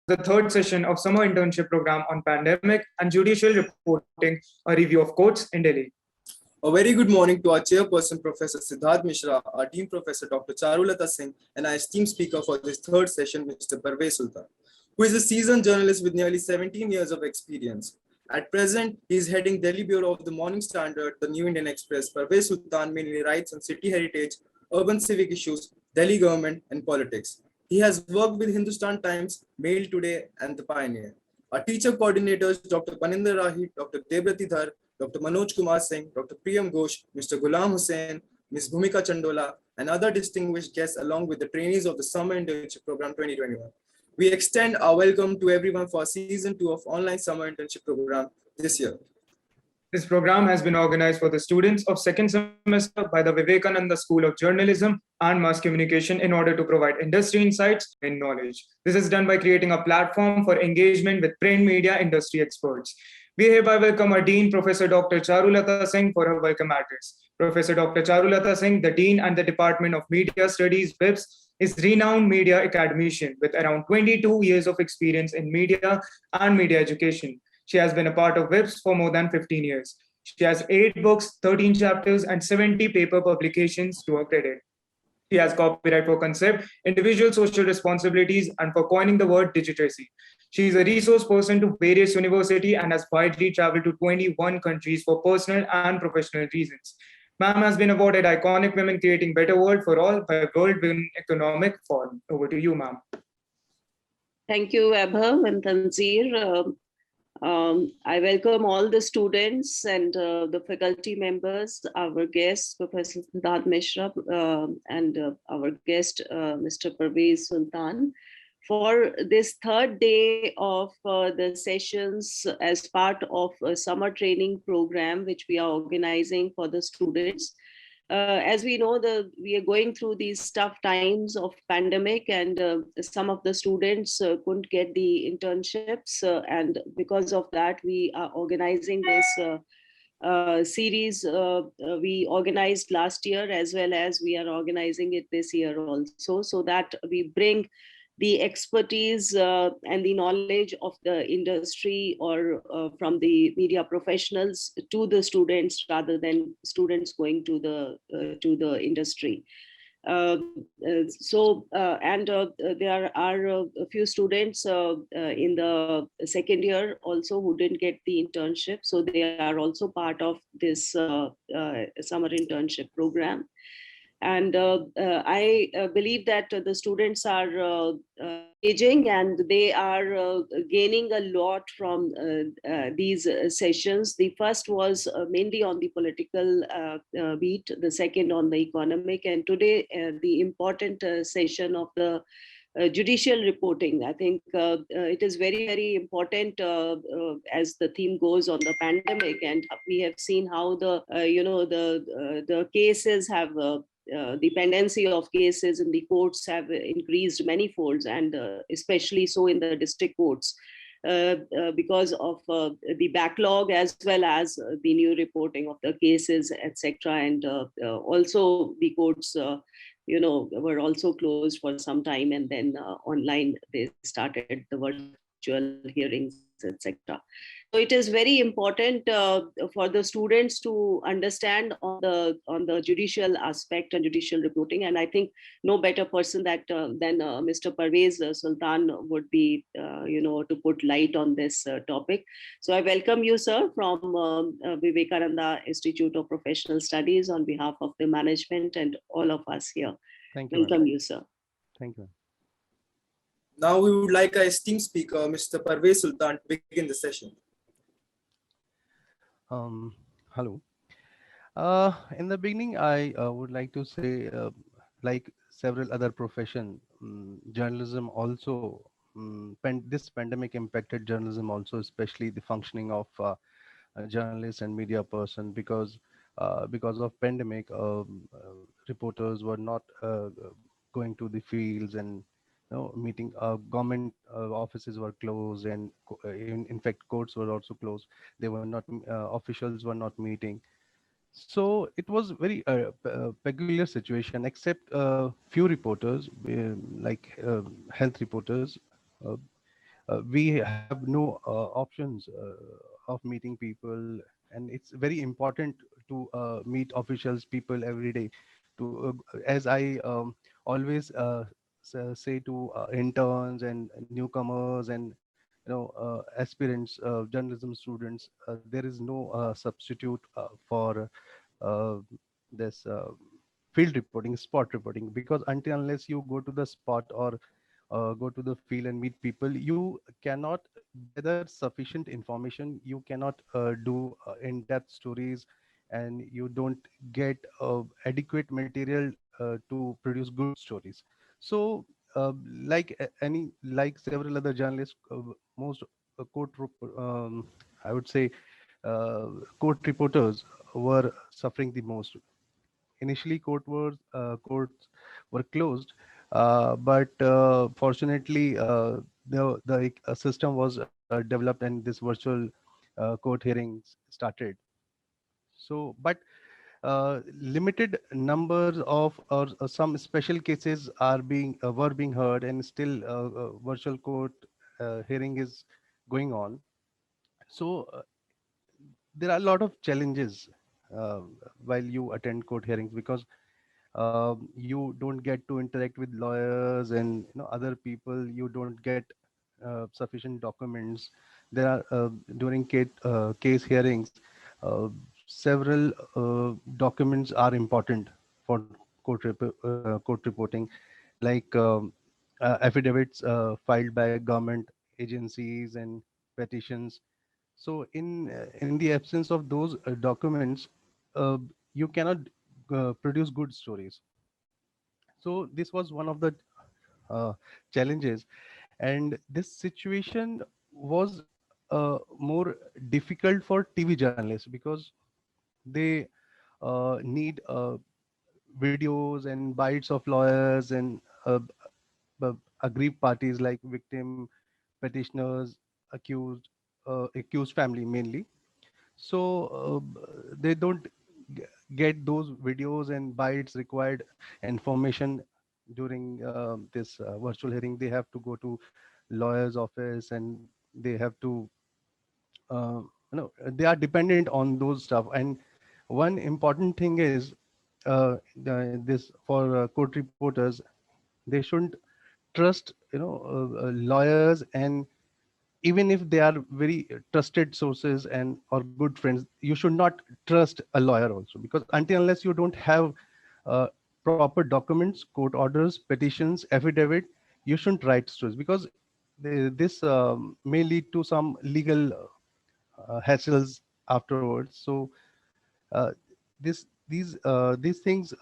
the third session of summer internship program on pandemic and judicial reporting, a review of courts in Delhi. A very good morning to our chairperson, Professor Siddharth Mishra, our dean professor, Dr. Charulata Singh, and our esteemed speaker for this third session, Mr. Parvez Sultan, who is a seasoned journalist with nearly 17 years of experience. At present, he is heading Delhi Bureau of the Morning Standard, the New Indian Express. Parvez Sultan mainly writes on city heritage, urban civic issues, Delhi government, and politics. He has worked with Hindustan Times, Mail Today, and The Pioneer. Our teacher coordinators, Dr. Paninder Rahi, Dr. Debrati Dhar, Dr. Manoj Kumar Singh, Dr. Priyam Ghosh, Mr. Ghulam Hussain, Ms. Bhumika Chandola, and other distinguished guests along with the trainees of the Summer Internship Program 2021. We extend our welcome to everyone for season 2 of online Summer Internship Program this year. This program has been organized for the students of second semester by the Vivekananda School of Journalism and Mass Communication in order to provide industry insights and knowledge. This is done by creating a platform for engagement with print media industry experts. We hereby welcome our Dean, Professor Dr. Charulata Singh, for her welcome address. Professor Dr. Charulata Singh, the Dean and the Department of Media Studies, WIPS, is renowned media academician with around 22 years of experience in media and media education. She has been a part of WIPS for more than 15 years. She has 8 books, 13 chapters, and 70 paper publications to her credit. She has copyright for concept, individual social responsibilities, and for coining the word digiteracy. She is a resource person to various universities and has widely traveled to 21 countries for personal and professional reasons. Ma'am has been awarded Iconic Women Creating Better World for All by World Women Economic Forum. Over to you, ma'am. Thank you, Abha and Tanzir. I welcome all the students and the faculty members, our guest, Professor Siddharth Mishra, and our guest, Mr. Parvez Sultan, for this third day of the sessions as part of a summer training program, which we are organizing for the students. As we know, we are going through these tough times of pandemic, and some of the students couldn't get the internships, and because of that, we are organizing this series we organized last year, as well as we are organizing it this year also, so that we bring the expertise and the knowledge of the industry or from the media professionals to the students rather than students going to the industry. There are a few students in the second year also who didn't get the internship, so they are also part of this summer internship program. And I believe that the students are engaging and they are gaining a lot from these sessions. The first was mainly on the political beat, the second on the economic, and today the important session of the judicial reporting. I think it is very, very important as the theme goes on the pandemic, and we have seen how the cases have dependency of cases in the courts have increased many folds, and especially so in the district courts because of the backlog as well as the new reporting of the cases, etc. And also the courts were also closed for some time, and then online they started the virtual hearings, etc. So it is very important for the students to understand on the judicial aspect and judicial reporting, and I think no better person than Mr. Parvez Sultan would be to put light on this topic. So I welcome you, sir, from Vivekananda Institute of Professional Studies on behalf of the management and all of us here. Thank you. Welcome you, sir. Thank you. Now we would like our esteemed speaker, Mr. Parvez Sultan, to begin the session. Hello. In the beginning, I would like to say, like several other professions, journalism also, this pandemic impacted journalism also, especially the functioning of journalists and media person, because of pandemic, reporters were not going to the fields and meeting. Government offices were closed, and in fact courts were also closed. They were not officials were not meeting, so it was very peculiar situation, except few reporters like health reporters. we have no options of meeting people, and it's very important to meet officials, people every day. To as I always say to interns and newcomers and aspirants, journalism students, there is no substitute for uh, this field reporting, spot reporting, because until unless you go to the spot or go to the field and meet people, you cannot gather sufficient information, you cannot do in-depth stories, and you don't get adequate material to produce good stories. So like several other journalists, most I would say uh, court reporters were suffering the most. Initially, courts were closed, but fortunately, the system was developed and this virtual court hearings started. So, but limited numbers of or some special cases are being were being heard, and still virtual court hearing is going on. So there are a lot of challenges uh, while you attend court hearings, because you don't get to interact with lawyers and other people. You don't get sufficient documents. There are during case hearings, uh, several documents are important for court reporting, like affidavits filed by government agencies and petitions. So in the absence of those documents, uh, you cannot produce good stories. So this was one of the uh, challenges, and this situation was more difficult for TV journalists, because they need videos and bites of lawyers and aggrieved parties like victim, petitioners, accused, accused family mainly. So they don't g- get those videos and bites required information during this virtual hearing. They have to go to lawyer's office, and they have to they are dependent on those stuff. And one important thing is this for court reporters, they shouldn't trust lawyers, and even if they are very trusted sources and or good friends, you should not trust a lawyer also, because until unless you don't have uh, proper documents, court orders, petitions, affidavit, you shouldn't write stories, because this may lead to some legal hassles afterwards. So uh, these things,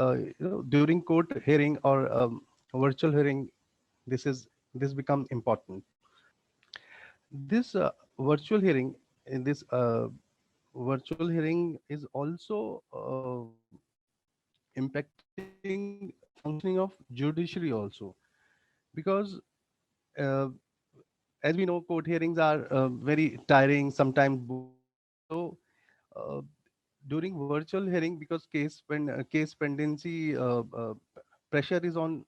during court hearing or virtual hearing, this become important. This virtual hearing in this virtual hearing is also impacting functioning of judiciary also, because uh, as we know, court hearings are very tiring, sometimes boring. So uh, during virtual hearing, because case pendency pressure is on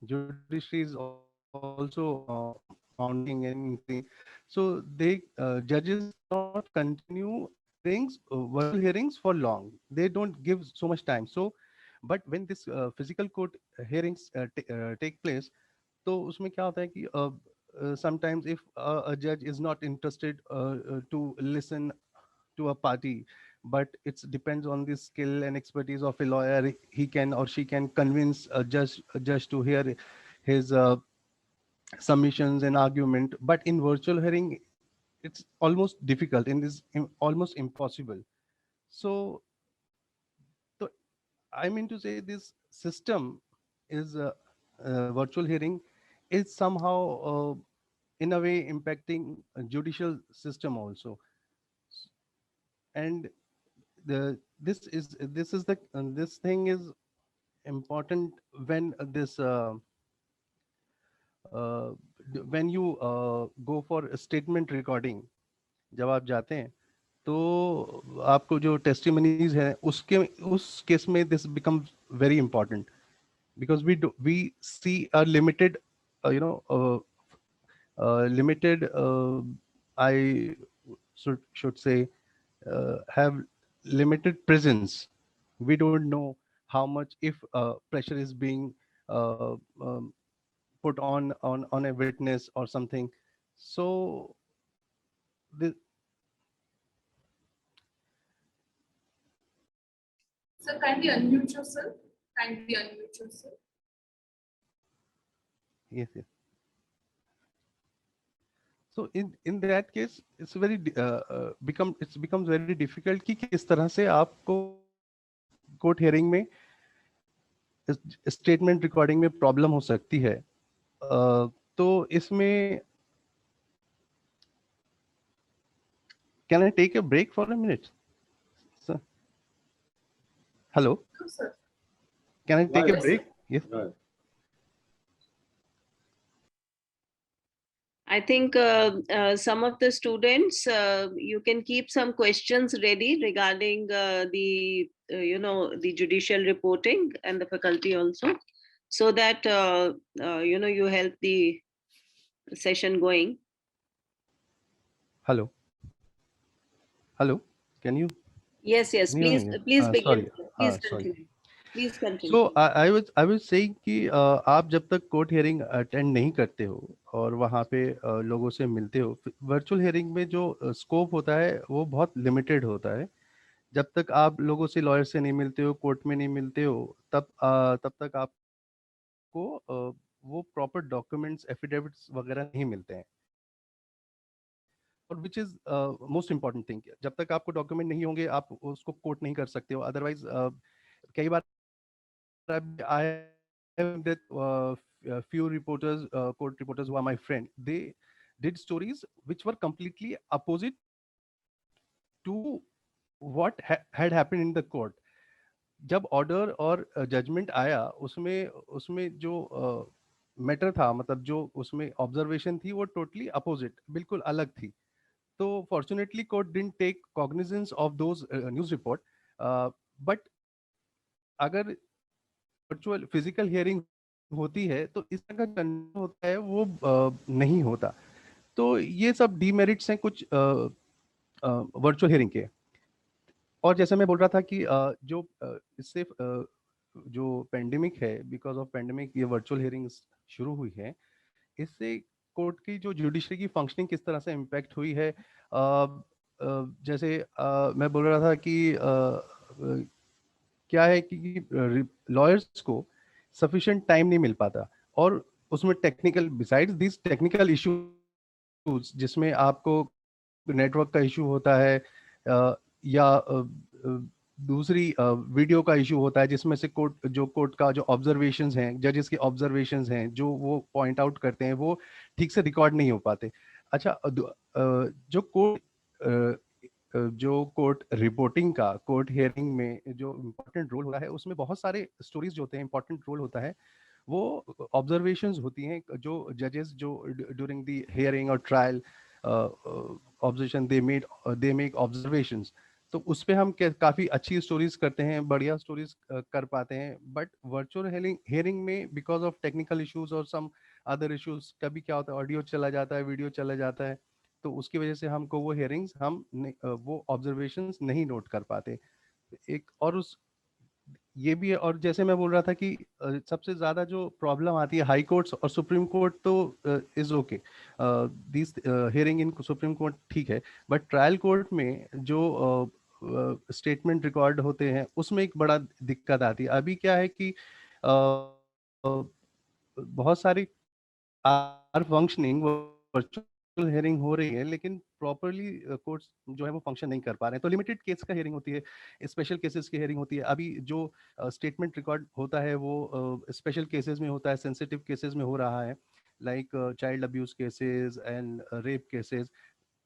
judiciary is also mounting and increasing. So they judges cannot continue virtual hearings for long. They don't give so much time. So but when this physical court hearings take place, तो उसमें क्या होता है कि sometimes if a judge is not interested to listen to a party, but it depends on the skill and expertise of a lawyer, he can or she can convince a judge to hear his submissions and argument. But in virtual hearing, it's almost difficult and is almost impossible. So, so I mean to say, this system is virtual hearing is somehow in a way impacting a judicial system also. And this thing is important when when you go for statement recording. जब आप जाते हैं, तो आपको जो testimonies है उसके उस केस में this becomes very important, because we see a limited uh, you know uh, limited, I should say, have limited presence. We don't know how much, if pressure is being put on a witness or something. So the, Sir, kindly unmute yourself. Kindly unmute yourself. yes. So in that case, it's very becomes very difficult कि किस तरह से आपको court hearing में statement recording में problem हो सकती है. तो इसमें can I take a break for a minute, sir? Hello, No, sir. can I take a Yes, break? sir. Yes. I think some of the students, you can keep some questions ready regarding the the judicial reporting, and the faculty also, so that you help the session going. Hello, can you Yes, hear please, me? please begin. Sorry, Please sorry. continue. Please continue. So I was saying कि आप जब तक court hearing attend नहीं करते हो और वहाँ पे लोगों से मिलते हो, वर्चुअल हियरिंग में जो स्कोप होता है वो बहुत लिमिटेड होता है. जब तक आप लोगों से, लॉयर से नहीं मिलते हो, कोर्ट में नहीं मिलते हो, तब तक आपको वो प्रॉपर डॉक्यूमेंट्स, एफिडेविट्स वगैरह नहीं मिलते हैं. और which is most important thing, जब तक आपको डॉक्यूमेंट नहीं होंगे आप उसको कोर्ट नहीं कर सकते हो. अदरवाइज कई बार I have that few reporters, court reporters who are my friend. They did stories which were completely opposite to what had happened in the court. जब ऑर्डर और जजमेंट आया, उसमें उसमें जो मैटर था, मतलब जो उसमें ऑब्जर्वेशन थी, वो टोटली अपोजिट, बिल्कुल अलग थी. तो fortunately court didn't take cognizance of those news report. But अगर वर्चुअल फिजिकल हियरिंग होती है तो इस तरह का कंटेंट होता है वो नहीं होता. तो ये सब डीमेरिट्स हैं कुछ वर्चुअल हियरिंग के. और जैसे मैं बोल रहा था कि जो इससे जो पेंडेमिक है, बिकॉज ऑफ पेंडेमिक ये वर्चुअल हियरिंग्स शुरू हुई है. इससे कोर्ट की जो जुडिशरी की फंक्शनिंग किस तरह से इम्पैक्ट हुई है. जैसे मैं बोल रहा था कि क्या है कि लॉयर्स को सफिशिएंट टाइम नहीं मिल पाता. और उसमें technical, besides this technical issues, जिसमें आपको नेटवर्क का इशू होता है, या दूसरी वीडियो का इशू होता है, जिसमें से कोर्ट का जो ऑब्जर्वेशंस हैं, जजेस के ऑब्जर्वेशंस हैं, जो वो पॉइंट आउट करते हैं, वो ठीक से रिकॉर्ड नहीं हो पाते. अच्छा, जो कोर्ट रिपोर्टिंग का, कोर्ट हियरिंग में जो इम्पोर्टेंट रोल होता है, उसमें बहुत सारे स्टोरीज जो होते हैं, इम्पोर्टेंट रोल होता है, वो ऑब्जर्वेशंस होती हैं जो जजेस जो ड्यूरिंग द हियरिंग और ट्रायल ऑब्जर्वेशन दे मेक ऑब्जर्वेशंस. तो उस पे हम काफ़ी अच्छी स्टोरीज करते हैं, बढ़िया स्टोरीज कर पाते हैं. बट वर्चुअल हियरिंग में बिकॉज ऑफ टेक्निकल इश्यूज और सम अदर इश्यूज, कभी क्या होता है, ऑडियो चला जाता है, वीडियो चला जाता है, तो उसकी वजह से हमको वो हियरिंग्स वो ऑब्जर्वेशंस नहीं नोट कर पाते. एक और ये भी है. और जैसे मैं बोल रहा था कि सबसे ज्यादा जो प्रॉब्लम आती है, हाई कोर्ट्स और सुप्रीम कोर्ट तो is okay, this hearing in supreme court ठीक है, बट ट्रायल कोर्ट में जो स्टेटमेंट रिकॉर्ड होते हैं, उसमें एक बड़ा दिक्कत आती है. अभी क्या है कि बहुत सारी आर फंक्शनिंग, वर्चुअल हियरिंग हो रही है, लेकिन प्रॉपरली कोर्ट्स जो है वो फंक्शन नहीं कर पा रहे हैं. तो लिमिटेड केस का हियरिंग होती है, स्पेशल केसेस की हियरिंग होती है. अभी जो स्टेटमेंट रिकॉर्ड होता है वो स्पेशल केसेस में होता है, सेंसिटिव केसेस में हो रहा है, like child abuse cases and rape cases.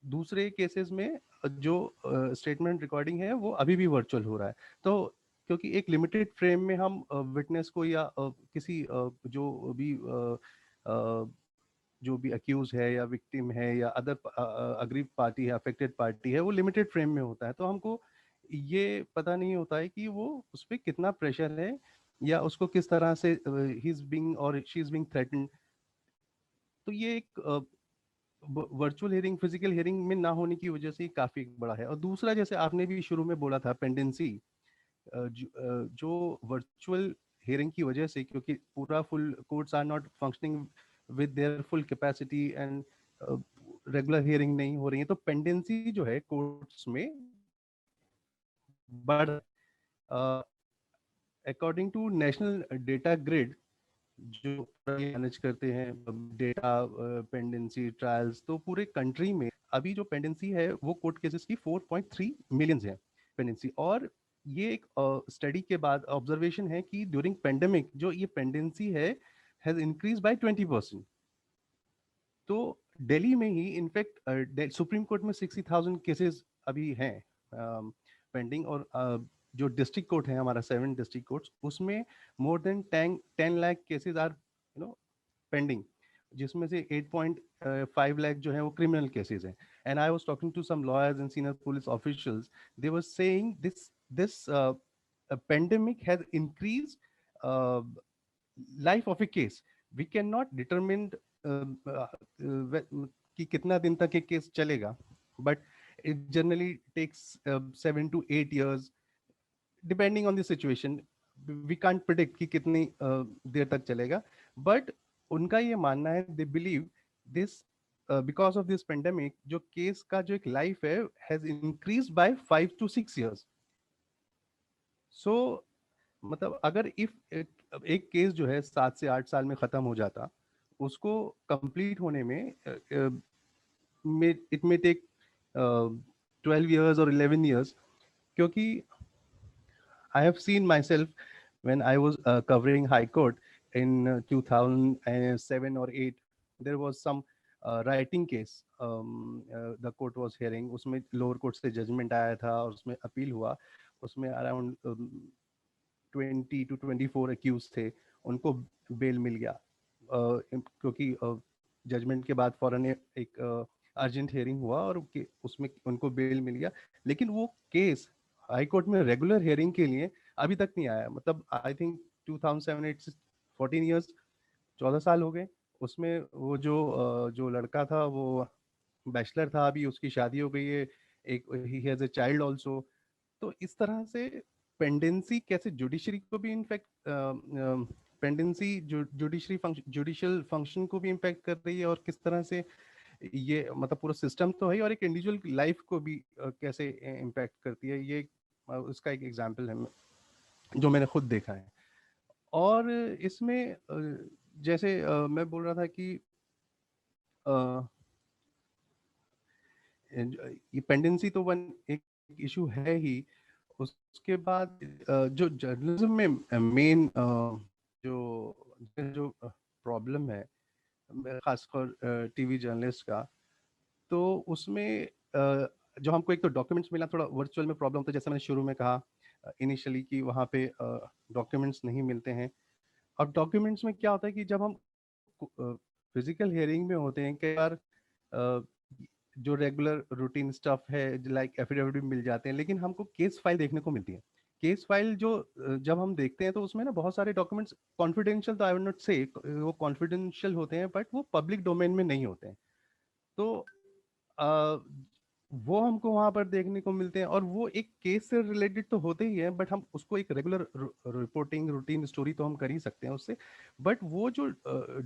दूसरे केसेस में जो स्टेटमेंट रिकॉर्डिंग है वो अभी भी वर्चुअल हो रहा है. तो क्योंकि एक लिमिटेड फ्रेम में हम विटनेस को या किसी जो भी अक्यूज है या विक्टिम है या अदर अग्रीव पार्टी है, अफेक्टेड पार्टी है, वो लिमिटेड फ्रेम में होता है. तो हमको ये पता नहीं होता है कि वो उस पर कितना प्रेशर है, या उसको किस तरह से ही इज बीइंग और शी इज बीइंग थ्रेटन्ड. तो ये एक वर्चुअल हियरिंग फिजिकल हियरिंग में ना होने की वजह से काफी बड़ा है। और दूसरा, जैसे आपने भी शुरू में बोला था, पेंडेंसी, जो वर्चुअल हियरिंग की वजह से, क्योंकि पूरा full courts are not functioning with their full capacity and regular hearing नहीं हो रही है, तो पेंडेंसी जो है कोर्ट्स में बढ़, according to national data grid जो मैनेज करते हैं डेटा पेंडेंसी ट्रायल्स, तो पूरे कंट्री में अभी जो पेंडेंसी है वो कोर्ट केसेस की 4.3 मिलियंस है पेंडेंसी। और ये एक स्टडी के बाद ऑब्जर्वेशन है कि ड्यूरिंग पेंडेमिक जो ये पेंडेंसी है हैज इंक्रीज बाय 20%। तो दिल्ली में ही इनफैक्ट सुप्रीम कोर्ट में 60,000 केसेस अभी हैं पेंडिंग, और जो डिस्ट्रिक्ट कोर्ट है हमारा 7 डिस्ट्रिक्ट कोर्ट्स, उसमें more than 10 lakh cases are pending, जिसमें से 8.5 लाख जो है वो क्रिमिनल केसेस हैं। And I was talking to some lawyers and senior police officials, they were saying this pandemic has increased life of a case. We cannot determine कि कितना दिन तक एक केस चलेगा, but it generally takes 7 to 8 years depending on the situation. We can't predict कि कितनी देर तक चलेगा, but उनका ये मानना है, they believe this because of this pandemic जो केस का जो एक लाइफ है has increased by 5 to 6 years. So मतलब अगर इफ एक केस जो है 7 से 8 साल में खत्म हो जाता, उसको कंप्लीट होने में it may take 12 years or 11 years, क्योंकि I have seen myself when I was covering High Court in 2007 or 8. There was some writing case. The court was hearing. उसमें lower court से judgment आया था और उसमें appeal हुआ. उसमें around 20 to 24 accused थे. उनको bail मिल गया क्योंकि जजमेंट के बाद फौरन एक अर्जेंट हियरिंग हुआ और उसमें उनको बेल मिल गया। लेकिन वो केस हाई कोर्ट में रेगुलर हियरिंग के लिए अभी तक नहीं आया। मतलब आई थिंक 2007 से 14 इयर्स, 14 साल हो गए। उसमें वो जो लड़का था वो बैचलर था, अभी उसकी शादी हो गई है, एक he has a child also. तो इस तरह से पेंडेंसी कैसे जुडिशरी को भी इनफैक्ट पेंडेंसी जुडिशियल फंक्शन को भी इम्पैक्ट कर रही है, और किस तरह से ये मतलब पूरा सिस्टम तो है और एक इंडिविजुअल लाइफ को भी कैसे इम्पैक्ट करती है, ये उसका एक एग्जांपल है जो मैंने खुद देखा है। और इसमें जैसे मैं बोल रहा था कि ये पेंडेंसी तो वन एक इशू है ही। उसके बाद जो जर्नलिज्म में मेन जो प्रॉब्लम है खासकर टीवी जर्नलिस्ट का, तो उसमें जो हमको एक तो डॉक्यूमेंट्स मिला, थोड़ा वर्चुअल में प्रॉब्लम था, जैसे मैंने शुरू में कहा इनिशियली कि वहाँ पे डॉक्यूमेंट्स नहीं मिलते हैं। और डॉक्यूमेंट्स में क्या होता है कि जब हम फिजिकल हियरिंग में होते हैं, कई बार जो रेगुलर रूटीन स्टफ है लाइक एफिडेविट मिल जाते हैं, लेकिन हमको केस फाइल देखने को मिलती है। केस फाइल जो जब हम देखते हैं तो उसमें ना बहुत सारे डॉक्यूमेंट्स कॉन्फिडेंशियल, तो आई विल नॉट से वो कॉन्फिडेंशियल होते हैं, बट वो पब्लिक डोमेन में नहीं होते हैं। तो वो हमको वहां पर देखने को मिलते हैं, और वो एक केस से रिलेटेड तो होते ही है, बट हम उसको एक रेगुलर रिपोर्टिंग रूटीन स्टोरी तो हम कर ही सकते हैं उससे। बट वो जो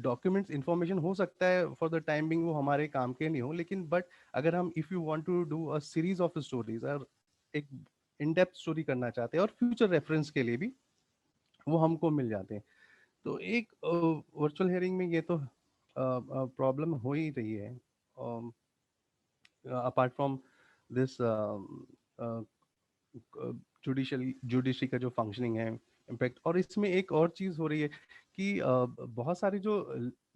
डॉक्यूमेंट्स इंफॉर्मेशन हो सकता है फॉर द टाइम बिंग वो हमारे काम के नहीं हो, लेकिन बट अगर हम if you want to do a series of stories और एक इन डेप्थ स्टोरी करना चाहते हैं और फ्यूचर रेफरेंस के लिए भी वो हमको मिल जाते हैं। तो एक वर्चुअल हियरिंग में ये तो प्रॉब्लम हो ही रही है। अपार्ट फ्रॉम दिस जुडिशरी का जो फंक्शनिंग है इम्पैक्ट, और इसमें एक और चीज़ हो रही है कि बहुत सारे जो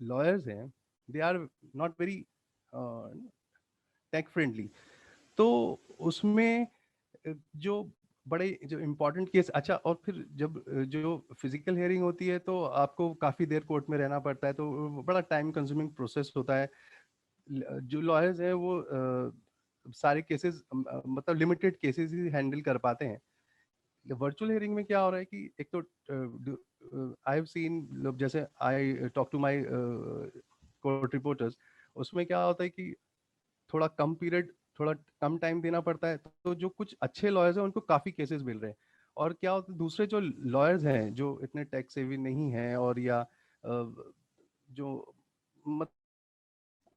लॉयर्स हैं they are not very tech friendly. तो उसमें जो बड़े जो इम्पोर्टेंट केस, अच्छा, और फिर जब जो फिजिकल हियरिंग होती है तो आपको काफ़ी देर कोर्ट में रहना पड़ता है, तो बड़ा टाइम कंज्यूमिंग प्रोसेस होता है। जो लॉयर्स हैं वो सारे केसेस मतलब लिमिटेड केसेस ही हैंडल कर पाते हैं। वर्चुअल हियरिंग में क्या हो रहा है कि एक तो आई हैव सीन, जैसे I talk to my court reporters, उसमें क्या होता है कि थोड़ा कम पीरियड, थोड़ा कम टाइम देना पड़ता है, तो जो कुछ अच्छे लॉयर्स हैं उनको काफ़ी केसेस मिल रहे हैं। और क्या होता है, दूसरे जो लॉयर्स हैं जो इतने टैक्स सेवी नहीं हैं, और या जो मत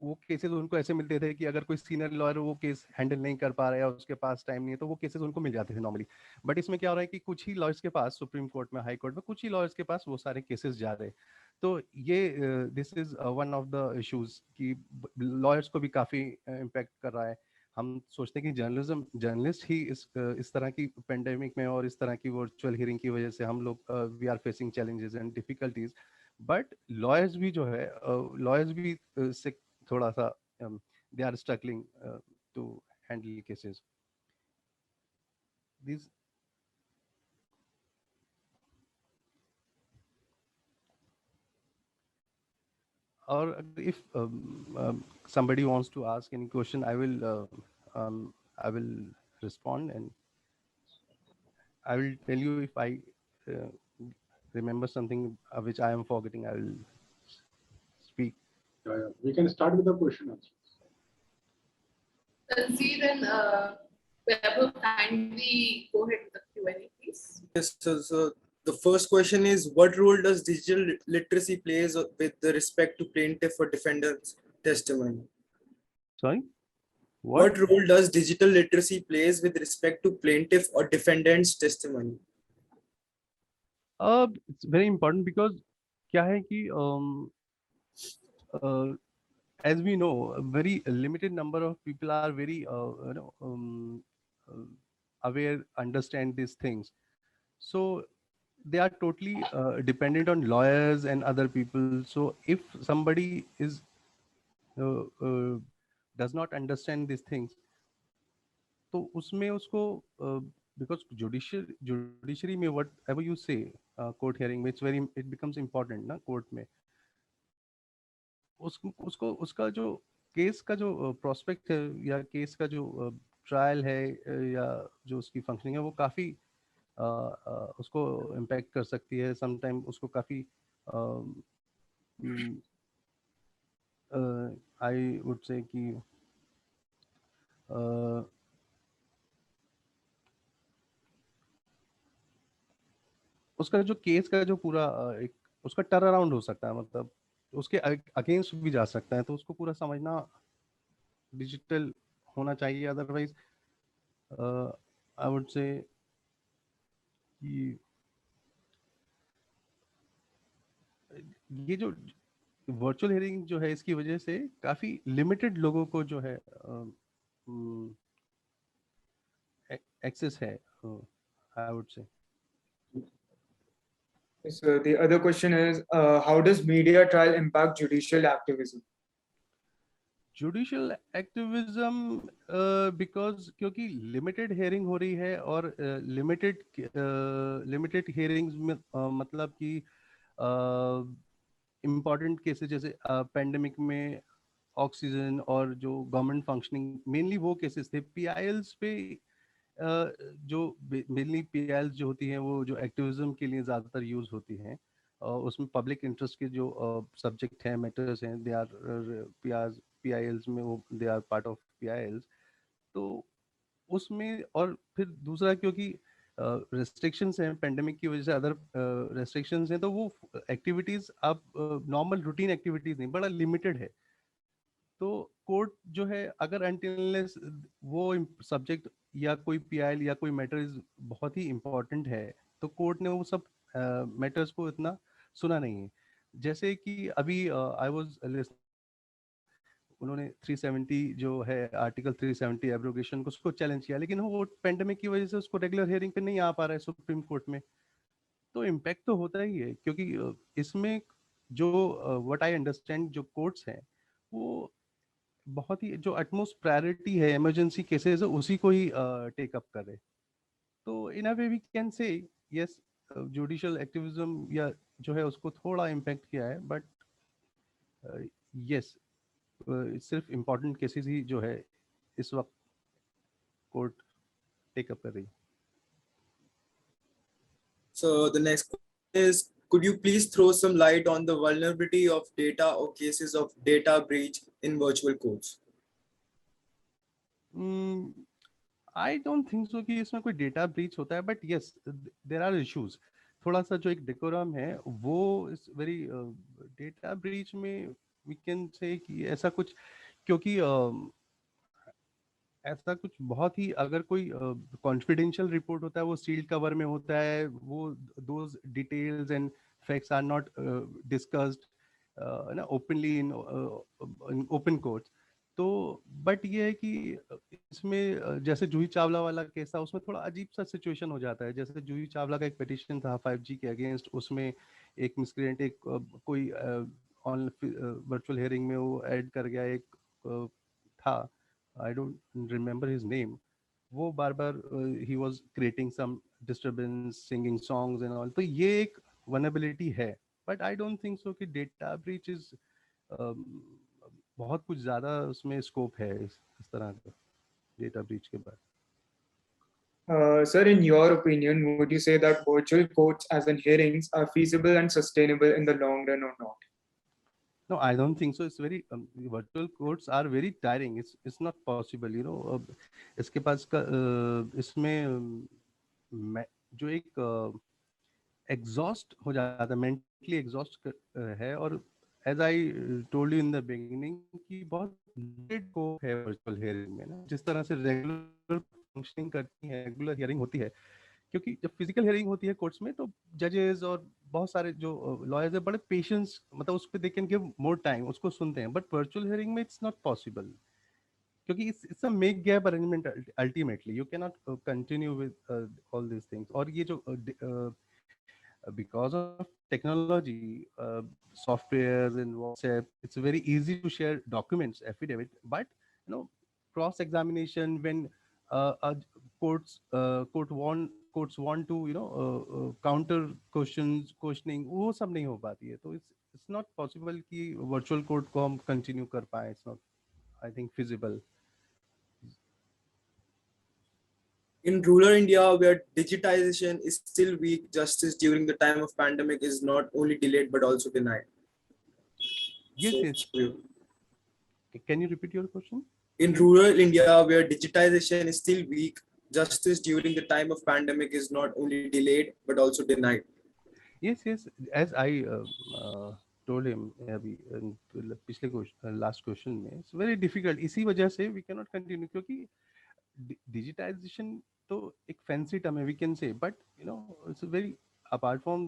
वो केसेस उनको ऐसे मिलते थे कि अगर कोई सीनियर लॉयर वो केस हैंडल नहीं कर पा रहा है या उसके पास टाइम नहीं है, तो वो केसेस उनको मिल जाते थे नॉर्मली। बट इसमें क्या हो रहा है कि कुछ ही लॉयर्स के पास, सुप्रीम कोर्ट में, हाई कोर्ट में, कुछ ही लॉयर्स के पास वो सारे केसेस जा रहे हैं। तो ये this is one of the issues कि लॉयर्स को भी काफ़ी इम्पेक्ट कर रहा है। हम सोचते हैं कि जर्नलिस्ट ही इस तरह की पेंडेमिक में और इस तरह की वर्चुअल हियरिंग की वजह से हम लोग we are facing challenges and difficulties. But lawyers भी जो है, लॉयर्स भी से थोड़ा सा they are struggling to handle cases. These or if somebody wants to ask any question, I will respond, and I will tell you if I uh, remember something which I am forgetting. I will speak. Yeah. We can start with the question also. Tanzir and Vaibhav, kindly go ahead with the Q&A, please. Yes, so the first question is, what role does digital literacy plays with the respect to plaintiff or defendant's testimony? Sorry, What role does digital literacy plays with respect to plaintiff or defendant's testimony? It's very important because क्या है कि as we know, a very limited number of people are very uh, aware, understand these things. So they are totally dependent on lawyers and other people. So if somebody is does not understand these things, तो उसमें उसको because judiciary में whatever you say, court hearing में it becomes important ना court में, उसको उसका जो केस का जो प्रोस्पेक्ट है या केस का जो ट्रायल है या जो उसकी फंक्शनिंग है, वो काफ़ी उसको इम्पैक्ट कर सकती है। समटाइम उसको काफ़ी आई वुड से कि उसका जो केस का जो पूरा एक उसका टर्न अराउंड हो सकता है, मतलब उसके अगेंस्ट भी जा सकता है, तो उसको पूरा समझना डिजिटल होना चाहिए। अदरवाइज आई वुड से कि ये जो वर्चुअल हियरिंग जो है, इसकी वजह से काफ़ी लिमिटेड लोगों को जो है एक्सेस है, I would say. So the other question is, how does media trial impact judicial activism? Judicial activism because क्योंकि लिमिटेड हेयरिंग हो रही है, और लिमिटेड हेयरिंग्स में मतलब कि इम्पॉर्टेंट केसेस जैसे पेंडेमिक में ऑक्सीजन और जो गवर्नमेंट फंक्शनिंग, मेनली वो केसेस थे। पीआईएल्स पे जो मेनली पीआईएल्स जो होती हैं वो जो एक्टिविज्म के लिए ज़्यादातर यूज़ होती हैं, उसमें पब्लिक इंटरेस्ट के जो सब्जेक्ट हैं, मैटर्स हैं, दे आर पीआईएल्स में, वो they are part of PILs. तो उसमें, और फिर दूसरा क्योंकि रेस्ट्रिक्शंस हैं पेंडेमिक की वजह से, अदर रेस्ट्रिक्शंस हैं, तो वो एक्टिविटीज़ अब नॉर्मल रूटीन एक्टिविटीज़ नहीं, बड़ा लिमिटेड है। तो कोर्ट जो है, अगर अनटिल वो सब्जेक्ट या कोई पीआईएल या कोई मैटर्स बहुत ही इम्पोर्टेंट है, तो कोर्ट ने वो सब मैटर्स को इतना सुना नहीं है। जैसे कि अभी आई वाज उन्होंने 370 जो है आर्टिकल 370 एब्रोगेशन को, उसको चैलेंज किया, लेकिन वो पेंडेमिक की वजह से उसको रेगुलर हियरिंग पे नहीं आ पा रहा है सुप्रीम कोर्ट में। तो इम्पैक्ट तो होता ही है, क्योंकि इसमें जो व्हाट आई अंडरस्टैंड जो कोर्ट्स हैं, वो बहुत ही जो अटमोस्ट प्रायोरिटी है इमरजेंसी केसेस, उसी को ही टेक अप करे। तो in a way we can say yes, judicial activism या जो है उसको थोड़ा इम्पैक्ट किया है, बट यस, सिर्फ इम्पोर्टेंट केसेस ही जो है इस वक्त कोर्ट टेक अप कर रही है। So the next question is, Could you please throw some light on the vulnerability of data or cases of data breach in virtual courts? I don't think so कि इसमें कोई data breach होता है, but yes there are issues. थोड़ा सा जो एक decorum है वो इस वेरी डेटा ब्रीच में वी कैन से कि ऐसा कुछ, क्योंकि ऐसा कुछ बहुत ही, अगर कोई कॉन्फिडेंशियल रिपोर्ट होता है वो सील्ड कवर में होता है, वो those details and facts are not discussed ना ओपनली इन ओपन कोर्ट. तो बट ये है कि इसमें जैसे जूही चावला वाला केस था, उसमें थोड़ा अजीब सा सिचुएशन हो जाता है. जैसे जूही चावला का एक पिटिशन था 5G के अगेंस्ट, उसमें एक मिसक्रिएंट एक कोई ऑन वर्चुअल हियरिंग में वो ऐड कर गया, एक था, I don't remember his name. वो बार बार he was creating some disturbance, singing songs and all. तो ये एक vulnerability है. But I don't think so कि data breach is बहुत कुछ ज़्यादा उसमें scope है इस तरह का data breach के बाद. Sir, in your opinion, would you say that virtual courts as in hearings are feasible and sustainable in the long run or not? No, I don't think so. It's very virtual courts are very tiring. It's not possible, you know. इसके पास का इसमें जो एक exhaust हो जाता है, mentally exhaust है. और as I told you in the beginning कि बहुत लिमिटेड को है वर्चुअल हियरिंग में ना, जिस तरह से रेगुलर फंक्शनिंग करती है, रेगुलर हियरिंग होती है. क्योंकि जब फिजिकल हियरिंग होती है कोर्ट्स में तो जजेस और बहुत सारे जो लॉयर्स है बड़े पेशेंस, मतलब उस पर they can give more time, उसको सुनते हैं. बट वर्चुअल हियरिंग में इट्स नॉट पॉसिबल, क्योंकि it's a make gap arrangement. Ultimately you can not continue with all this things. और ये जो because of technology, softwares and WhatsApp, it's very easy to share documents, affidavit. But you know, cross examination when courts want to counter questioning, वो सब नहीं हो पाती है. तो it's not possible कि virtual court को हम continue कर पाए. It's not, I think, feasible. In rural India, where digitization is still weak, justice during the time of pandemic is not only delayed but also denied. Yes, So, yes. Can you repeat your question? In rural India, where digitization is still weak, justice during the time of pandemic is not only delayed but also denied. Yes, yes. As I told him अभी पिछले last question में, it's very difficult. इसी वजह से we cannot continue, क्योंकि digitization तो एक fancy term है, we can say, but you know it's very, apart from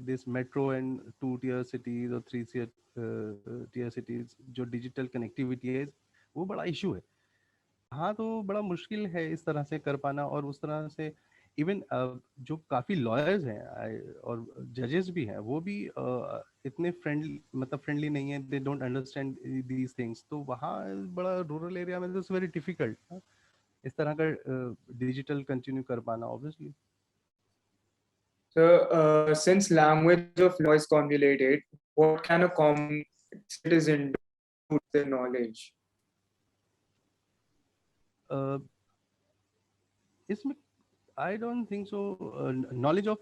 this metro and 2-tier cities or 3-tier cities, जो digital connectivity है वो बड़ा issue है. हाँ, तो बड़ा मुश्किल है इस तरह से कर पाना. और उस तरह से इवन जो काफ़ी लॉयर्स हैं और जजेस भी हैं, वो भी इतने फ्रेंडली नहीं है. They don't understand these things. तो वहाँ बड़ा रूरल एरिया में तो इट्स वेरी डिफिकल्ट इस तरह का डिजिटल कंटिन्यू कर पाना, obviously. So, since language of law is convoluted, what can a common citizen do with their knowledge? इसमें I don't think so. Knowledge of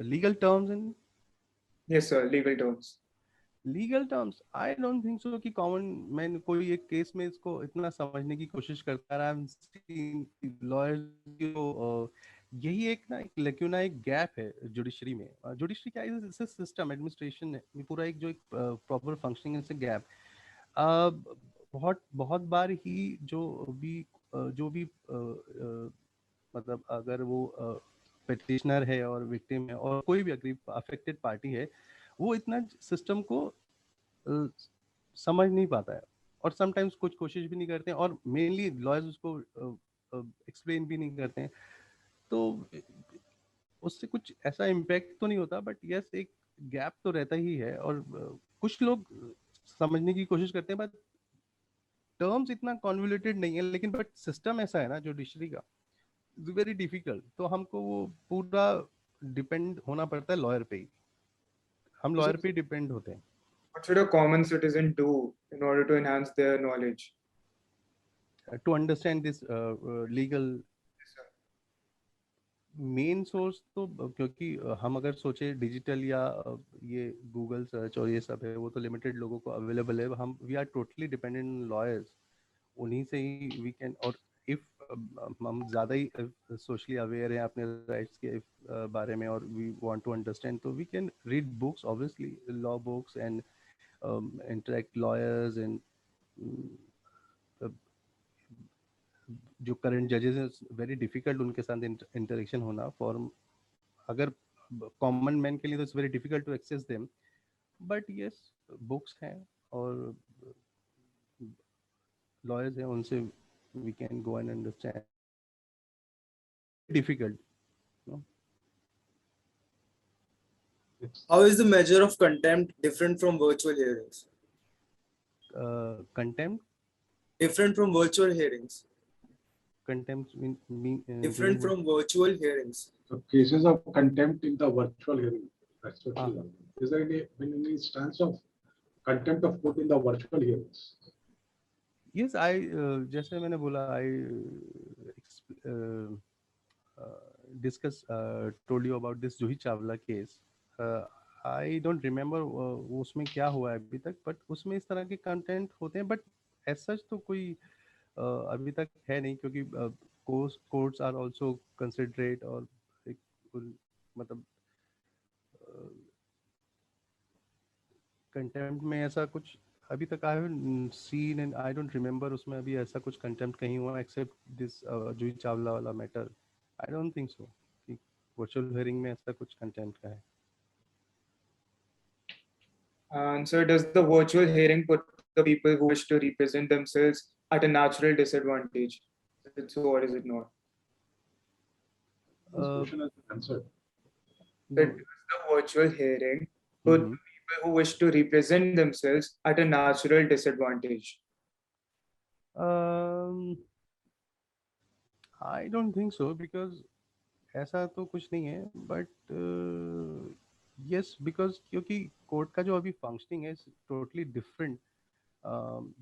legal terms and Yes, sir. Legal terms. Legal terms, I don't think so कि common man कोई एक case में इसको इतना समझने की कोशिश करता रहा. लॉयर्स को यही एक ना, एक लेक्यूना, एक गैप है जुडिशरी में. जुडिशरी क्या है? सिस्टम एडमिनिस्ट्रेशन है पूरा, एक जो एक प्रॉपर फंक्शनिंग से गैप. बहुत बहुत बार ही जो भी मतलब अगर वो पिटिशनर है और विक्टिम है और कोई भी अग्रीव अफेक्टेड पार्टी है, वो इतना सिस्टम को समझ नहीं पाता है और समटाइम्स कुछ कोशिश भी नहीं करते हैं. और मेनली लॉयर्स उसको एक्सप्लेन भी नहीं करते हैं. तो उससे कुछ ऐसा इम्पैक्ट तो नहीं होता, बट यस एक गैप तो रहता ही है. और कुछ लोग समझने की कोशिश करते हैं, बट टर्म्स इतना कॉन्वोल्यूटेड नहीं है. लेकिन बट सिस्टम ऐसा है ना जुडिशरी का, वेरी डिफिकल्ट. तो हमको वो पूरा डिपेंड होना पड़ता है लॉयर पे ही. हम लॉयर पे डिपेंड होते हैं. What should a common citizen do in order to enhance their knowledge? To understand this legal. Yes, sir. Main source तो क्योंकि हम अगर सोचे डिजिटल या ये गूगल सर्च और ये सब है, वो तो लिमिटेड लोगों को अवेलेबल है। हम we are totally dependent on lawyers, उन्हीं से ही वी कैन। और इफ हम ज़्यादा ही सोशली अवेयर हैं अपने राइट्स के बारे में और वी वांट टू अंडरस्टैंड, तो we can read books, obviously law books, and interact lawyers and जो करंट जजेस हैं, वेरी डिफिकल्ट उनके साथ इंटरेक्शन होना फॉर, अगर कॉमन मैन के लिए तो it's very difficult to access them, but yes books हैं और लॉयर्स हैं, उनसे we can go and understand. Difficult no. How is the measure of contempt different from virtual hearings? Contempt Different from virtual hearings. Different from from virtual hearings. So cases of contempt in the virtual hearing. That's what we are. Is there any instance of contempt of court in the virtual hearings? yes, I जैसे मैंने बोला, I discuss told you about this Juhi Chawla case. I don't remember उसमें क्या हुआ है अभी तक, but उसमें इस तरह के कंटेंट होते हैं, बट एज सच तो कोई अभी तक है नहीं, क्योंकि कोर्ट्स आर आल्सो कंसिडरेट, और एक मतलब कंटेम्प्ट में ऐसा कुछ अभी तक आई have scene and I don't remember उसमें अभी ऐसा कुछ कंटेम्प्ट कहीं हुआ एक्सेप्ट दिस जूही चावला वाला matter. I don't think so कि वर्चुअल हियरिंग में ऐसा कुछ कंटेम्प्ट का है। And so does the virtual hearing put the people who wish to represent themselves at a natural disadvantage? So or is it not? This question has been answered. That does the virtual hearing put people who wish to represent themselves at a natural disadvantage? I don't think so, because ऐसा तो कुछ नहीं है, but yes because क्योंकि court का जो अभी functioning है टोटली डिफरेंट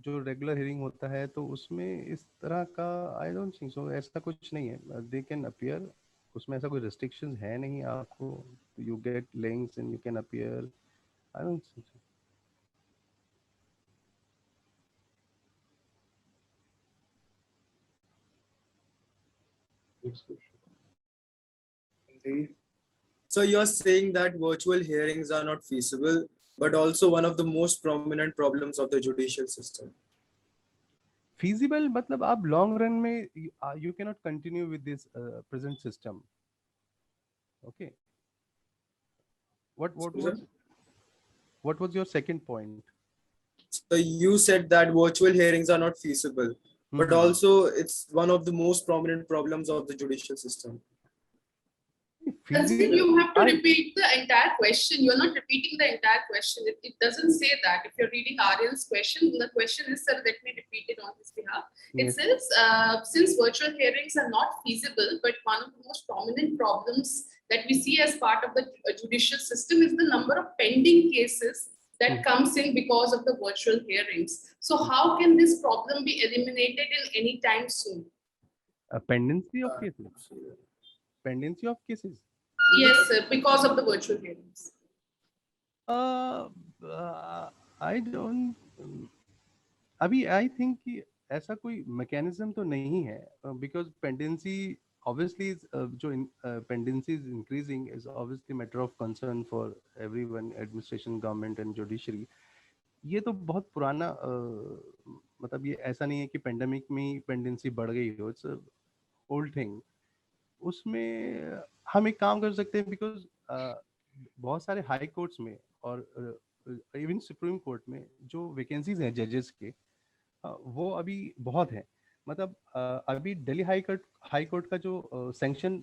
जो रेगुलर हियरिंग होता है, तो उसमें इस तरह का आई डोंट थिंक सो, ऐसा कुछ नहीं है। दे कैन अपीयर, उसमें ऐसा कोई रिस्ट्रिक्शंस है नहीं, आपको you get links and you can appear. I don't think so. Next question. So you're saying that virtual hearings are not feasible, but also one of the most prominent problems of the judicial system. Feasible मतलब आप long run में you cannot continue with this present system. Okay. What was your second point? So you said that virtual hearings are not feasible, but also it's one of the most prominent problems of the judicial system. Feasible, you have to repeat the entire question. You're not repeating the entire question. It doesn't say that. If you're reading Aryan's question, the question is, sir, let me repeat it on his behalf. It says, since virtual hearings are not feasible, but one of the most prominent problems that we see as part of the judicial system is the number of pending cases that comes in because of the virtual hearings. So how can this problem be eliminated in any time soon? A pendency of cases. Pendency of cases. Yes, sir, because of the virtual hearings. I don't. अभी I think कि ऐसा कोई mechanism तो नहीं है, because pendency obviously is, जो pendency is increasing is obviously matter of concern for everyone, administration, government and judiciary. ये तो बहुत पुराना मतलब ये ऐसा नहीं है कि पेंडेमिक में पेंडेंसी बढ़ गई हो, इट्स ओल्ड थिंग। उसमें हम एक काम कर सकते हैं, बिकॉज बहुत सारे हाई कोर्ट्स में और इवन सुप्रीम कोर्ट में जो वैकेंसीज हैं जजेस के, वो अभी बहुत हैं। मतलब अभी दिल्ली हाई कोर्ट का जो सैंक्शन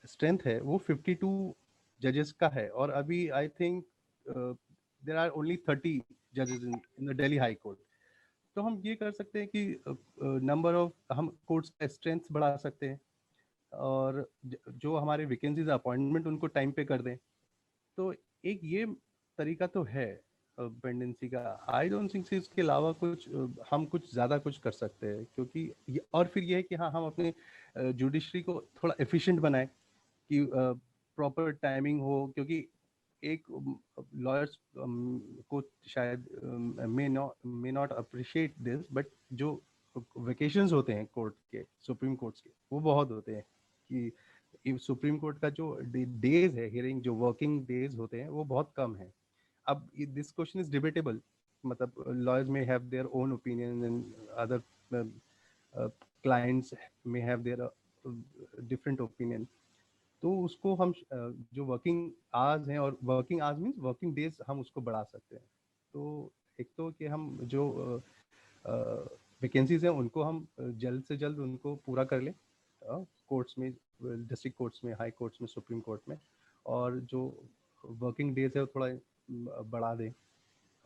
स्ट्रेंथ है वो 52 जजेस का है, और अभी I think there are only 30 जजेस in the Delhi high court. तो हम ये कर सकते हैं कि नंबर ऑफ हम कोर्ट्स का स्ट्रेंथ बढ़ा सकते हैं, और जो हमारे वैकेंसीज अपॉइंटमेंट उनको टाइम पे कर दें। तो एक ये तरीका तो है पेंडेंसी का। आई डोंट थिंक इसके अलावा कुछ हम कुछ ज़्यादा कुछ कर सकते हैं, क्योंकि और फिर ये है कि हाँ, हम अपने जुडिशरी को थोड़ा एफिशिएंट बनाएं, कि प्रॉपर टाइमिंग हो, क्योंकि एक लॉयर्स को शायद may not appreciate this, but जो वेकेशंस होते हैं कोर्ट के, सुप्रीम कोर्ट्स के, वो बहुत होते हैं कि सुप्रीम कोर्ट का जो डेज है हियरिंग, जो वर्किंग डेज होते हैं वो बहुत कम है. अब दिस क्वेश्चन इज डिबेटेबल, मतलब lawyers may have their own opinion and other clients may have their different opinion. तो उसको हम जो वर्किंग आवर्स हैं, और working hours means working days, हम उसको बढ़ा सकते हैं. तो एक तो कि हम जो वैकेंसीज हैं उनको हम जल्द से जल्द उनको पूरा कर लें कोर्ट्स में, डिस्ट्रिक्ट कोर्ट्स में, हाई कोर्ट्स में, सुप्रीम कोर्ट में, और जो वर्किंग डेज है वो थोड़ा बढ़ा दें.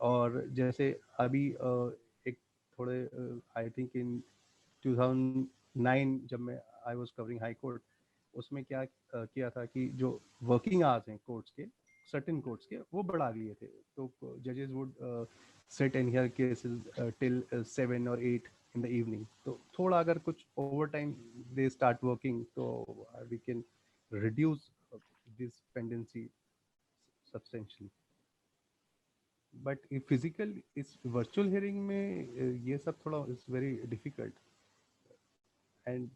और जैसे अभी एक थोड़े आई थिंक इन 2009 जब मैं I was covering high court, उसमें क्या किया था कि जो वर्किंग आवर्स हैं कोर्ट्स के, सर्टेन कोर्ट्स के, वो बढ़ा लिए थे. तो जजेस would sit and here cases till 7 और 8 in the evening. तो थोड़ा अगर कुछ over time they start working, तो we can reduce this pendency substantially. But physical, इस वर्चुअल हियरिंग में ये सब थोड़ा इज वेरी डिफिकल्ट. एंड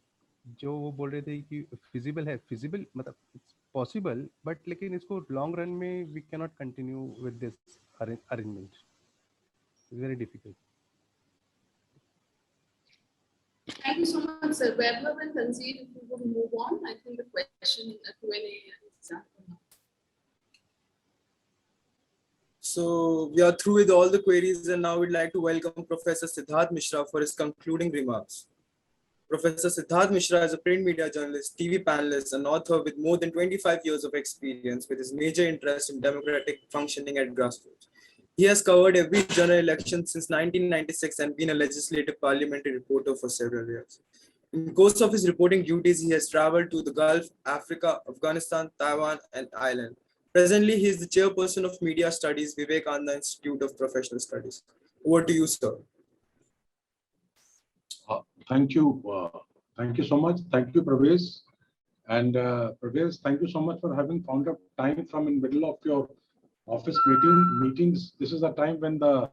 जो वो बोल रहे थे कि फिजिबल है, फिजिबल मतलब इट्स पॉसिबल, बट लेकिन इसको लॉन्ग रन में we can not continue with this arrangement. Very difficult. Thank you so much, sir. Vaibhav and Tanzir, if we would move on, I think the question Q&A is done now. So we are through with all the queries, and now we'd like to welcome Professor Siddharth Mishra for his concluding remarks. Professor Siddharth Mishra is a print media journalist, TV panelist, and author with more than 25 years of experience, with his major interest in democratic functioning at grassroots. He has covered every general election since 1996 and been a legislative parliamentary reporter for several years. In the course of his reporting duties, he has traveled to the Gulf, Africa, Afghanistan, Taiwan, and Ireland. Presently, he is the chairperson of Media Studies, Vivekananda Institute of Professional Studies. Over to you, sir. Thank you. Thank you so much. Thank you, Pravesh. And Pravesh, thank you so much for having found a time from in middle of your office meetings. This is a time when the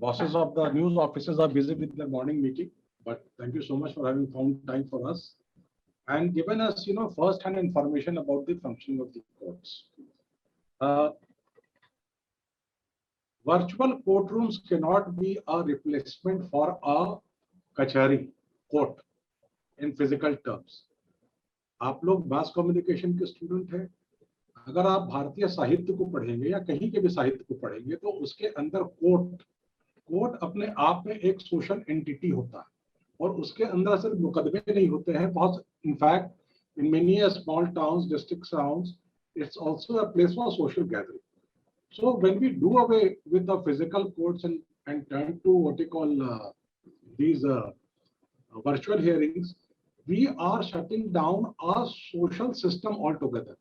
bosses of the news offices are busy with their morning meeting. But thank you so much for having found time for us and given us, first-hand information about the functioning of the courts. Virtual courtrooms cannot be a replacement for a kachari court in physical terms. आप लोग mass communication के student हैं. अगर आप भारतीय साहित्य को पढ़ेंगे या कहीं के भी साहित्य को पढ़ेंगे, तो उसके अंदर कोर्ट अपने आप में एक सोशल एंटिटी होता है, और उसके अंदर सिर्फ मुकदमे नहीं होते हैं. बहुत in fact in many small towns, districts around, it's also a place for social gathering. So when we do away with the physical courts and turn to what we call these virtual hearings, we are shutting down our social system altogether.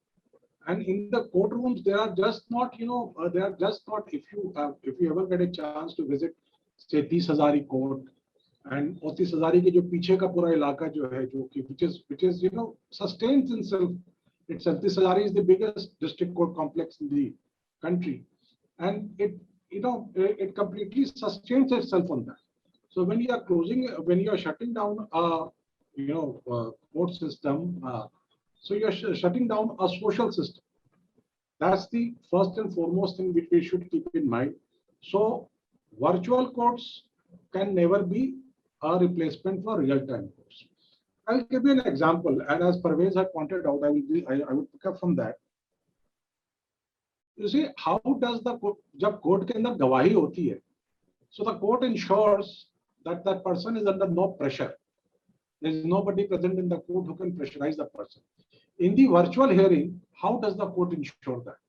And in the courtrooms, they are just not, they are just not. If you ever get a chance to visit, say, 30 Hazari Court, and 30 Hazari के जो पीछे का पूरा इलाका जो है, जो कि which is sustains itself. 30 Hazari is the biggest district court complex in the country, and it completely sustains itself on that. So when you are shutting down court system, so you are shutting down a social system. That's the first and foremost thing which we should keep in mind. So virtual courts can never be a replacement for real-time courts. I'll give you an example, and as Parvez had pointed out, I will pick up from that. You see, how does the court, जब court के अंदर गवाही होती है, so the court ensures that that person is under no pressure. There is nobody present in the court who can pressurize the person. In the virtual hearing, how does the court ensure that?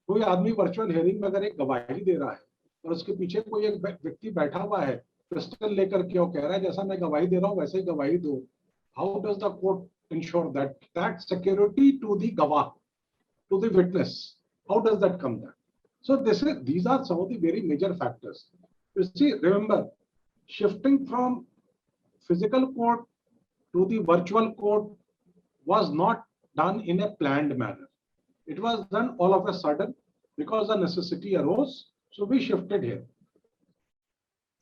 कोई आदमी virtual hearing में अगर एक गवाही दे रहा है और उसके पीछे कोई एक व्यक्ति बैठा हुआ है, पिस्टल लेकर के वो कह रहा है जैसा मैं गवाही दे रहा हूँ वैसे ही गवाही दो. How does the court ensure that security to the gawah, to the witness? How does that come there? So these are some of the very major factors. You see, remember, shifting from physical court to the virtual court was not done in a planned manner. It was done all of a sudden because the necessity arose. So we shifted here.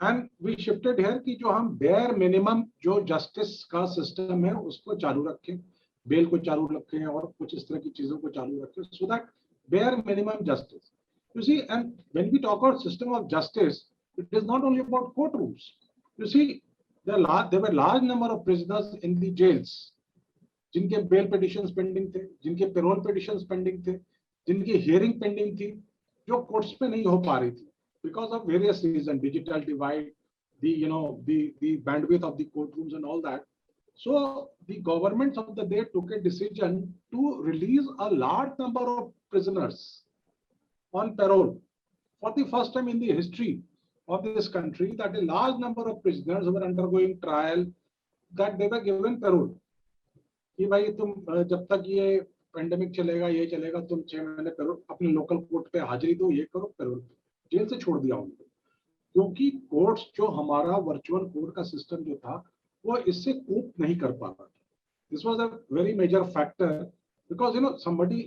And we shifted here कि जो हम bare minimum जो justice का system है उसको चालू रखें, bail को चालू रखें और कुछ इस तरह की चीजों को चालू रखें, so that bare minimum justice. You see, and when we talk about system of justice, it is not only about courtrooms. You see, there were large number of prisoners in the jails, जिनके bail petitions pending थे, जिनके parole petitions pending थे, जिनकी hearing pending थी, जो courts पे नहीं हो पा रही थी because of various reasons, digital divide, the bandwidth of the courtrooms and all that. So the governments of the day took a decision to release a large number of prisoners on parole. For the first time in the history of this country, that a large number of prisoners who were undergoing trial, that they were given parole. कि भाई तुम जब तक ये pandemic चलेगा, ये चलेगा, तुम 6 महीने पैरोल अपने लोकल कोर्ट पे हाजिरी दो, ये करो, पैरोल जेल से छोड़ दिया उनको. क्योंकि कोर्ट्स जो हमारा वर्चुअल कोर्ट का सिस्टम जो था वो इससे कोप नहीं कर पा रहा. This was a very major factor because somebody,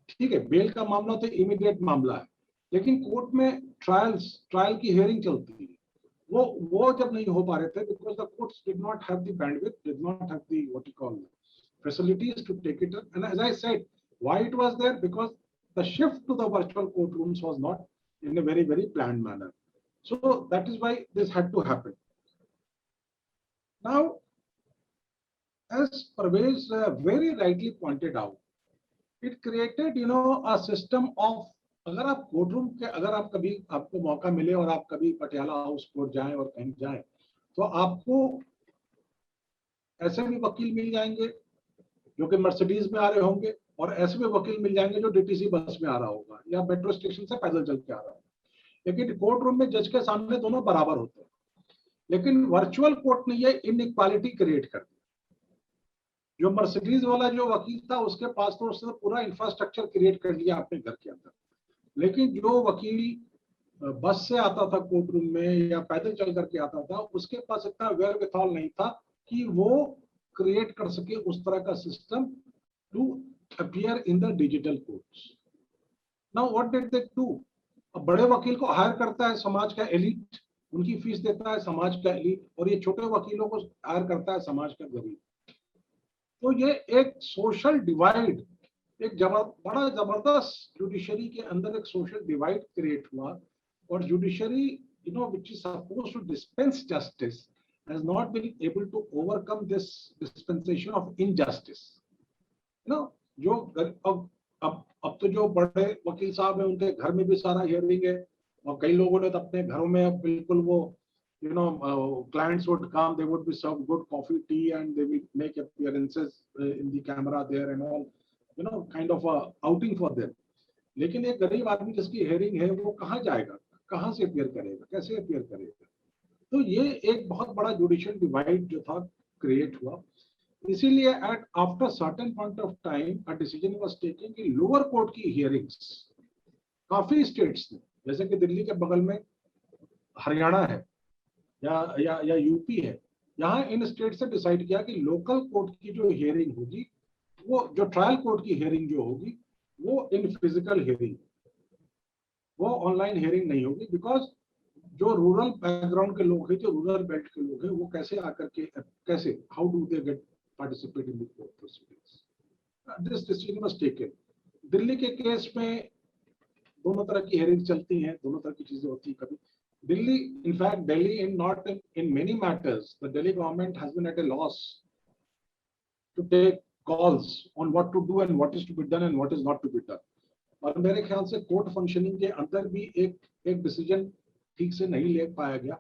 ठीक है बेल का मामला तो इमीडिएट मामला है, लेकिन कोर्ट में ट्रायल की हियरिंग चलती है, वो जब नहीं हो पा रहे थे because the courts did not have the bandwidth, did not have the what you call facilities to take it up. And as I said, why it was there? Because the shift to the virtual courtrooms was not in a very, very planned manner. So that is why this had to happen. Now, as Parvez very rightly pointed out, it created, a system of, अगर आप courtroom के, अगर आप कभी आपको मौका मिले और आप कभी पटियाला हाउस कोर्ट जाएं और कहीं जाएं, तो आपको ऐसे भी वकील मिल जाएंगे जो कि मर्सिडीज में आ रहे होंगे, और ऐसे भी वकील मिल जाएंगे जो डीटीसी बस में आ रहा होगा या मेट्रो स्टेशन से पैदल चल के आ रहा होगा. लेकिन कोर्ट रूम में जज के सामने दोनों बराबर होते हैं. लेकिन वर्चुअल कोर्ट ने ये इनइक्वालिटी क्रिएट कर दी. जो मर्सिडीज वाला जो वकील था उसके पास तो उसने पूरा इंफ्रास्ट्रक्चर क्रिएट कर लिया अपने घर के अंदर, लेकिन जो वकील बस से आता था कोर्ट रूम में या पैदल चल करके आता था, उसके पास इतना वेयरविथॉल नहीं था कि वो क्रिएट कर सके उस तरह का system to appear in the digital courts. Now what did they do? अब बड़े वकील को हायर करता है समाज का एलिट, उनकी फीस देता है समाज का एलिट, और ये छोटे वकीलों को हायर करता है समाज का गरीब. तो ये एक सोशल डिवाइड, एक बड़ा जबरदस्त जुडिशरी के अंदर एक सोशल डिवाइड क्रिएट हुआ. और judiciary which is supposed to dispense justice has not been able to overcome this dispensation of injustice. जो अब तो जो बड़े वकील साहब हैं उनके घर में भी सारा हियरिंग है, और कई लोगों ने तो अपने घरों में बिल्कुल वो clients would come, they would be served good coffee, tea, and they would make appearances in the camera there and all, kind of a outing for them. लेकिन एक गरीब आदमी जिसकी हियरिंग है वो कहाँ जाएगा, कहाँ से अपीयर करेगा, कैसे अपीयर करेगा? तो ये एक बहुत बड़ा जुडिशियल डिवाइड जो था क्रिएट हुआ. इसीलिए at after certain point of time a decision was taken कि लोअर कोर्ट की हियरिंग्स काफी स्टेट्स ने, जैसे कि दिल्ली के बगल में हरियाणा है या यूपी है, यहाँ इन स्टेट से डिसाइड किया कि लोकल कोर्ट की जो हियरिंग होगी, वो जो ट्रायल कोर्ट की हियरिंग जो होगी वो इन फिजिकल हियरिंग, वो ऑनलाइन हियरिंग नहीं होगी. बिकॉज जो रूरल बैकग्राउंड के लोग हैं, जो रूरल बेल्ट के लोग हैं, वो कैसे आकर के कैसे how do they get participate in the court proceedings. This decision was taken. Delhi के केस में दोनों तरह की हियरिंग चलती हैं, दोनों तरह की चीजें होती हैं. कभी Delhi, in fact Delhi in many matters, the Delhi government has been at a loss to take calls on what to do and what is to be done and what is not to be done. और मेरे ख्याल से court functioning के अंदर भी एक decision ठीक से नहीं ले पाया गया,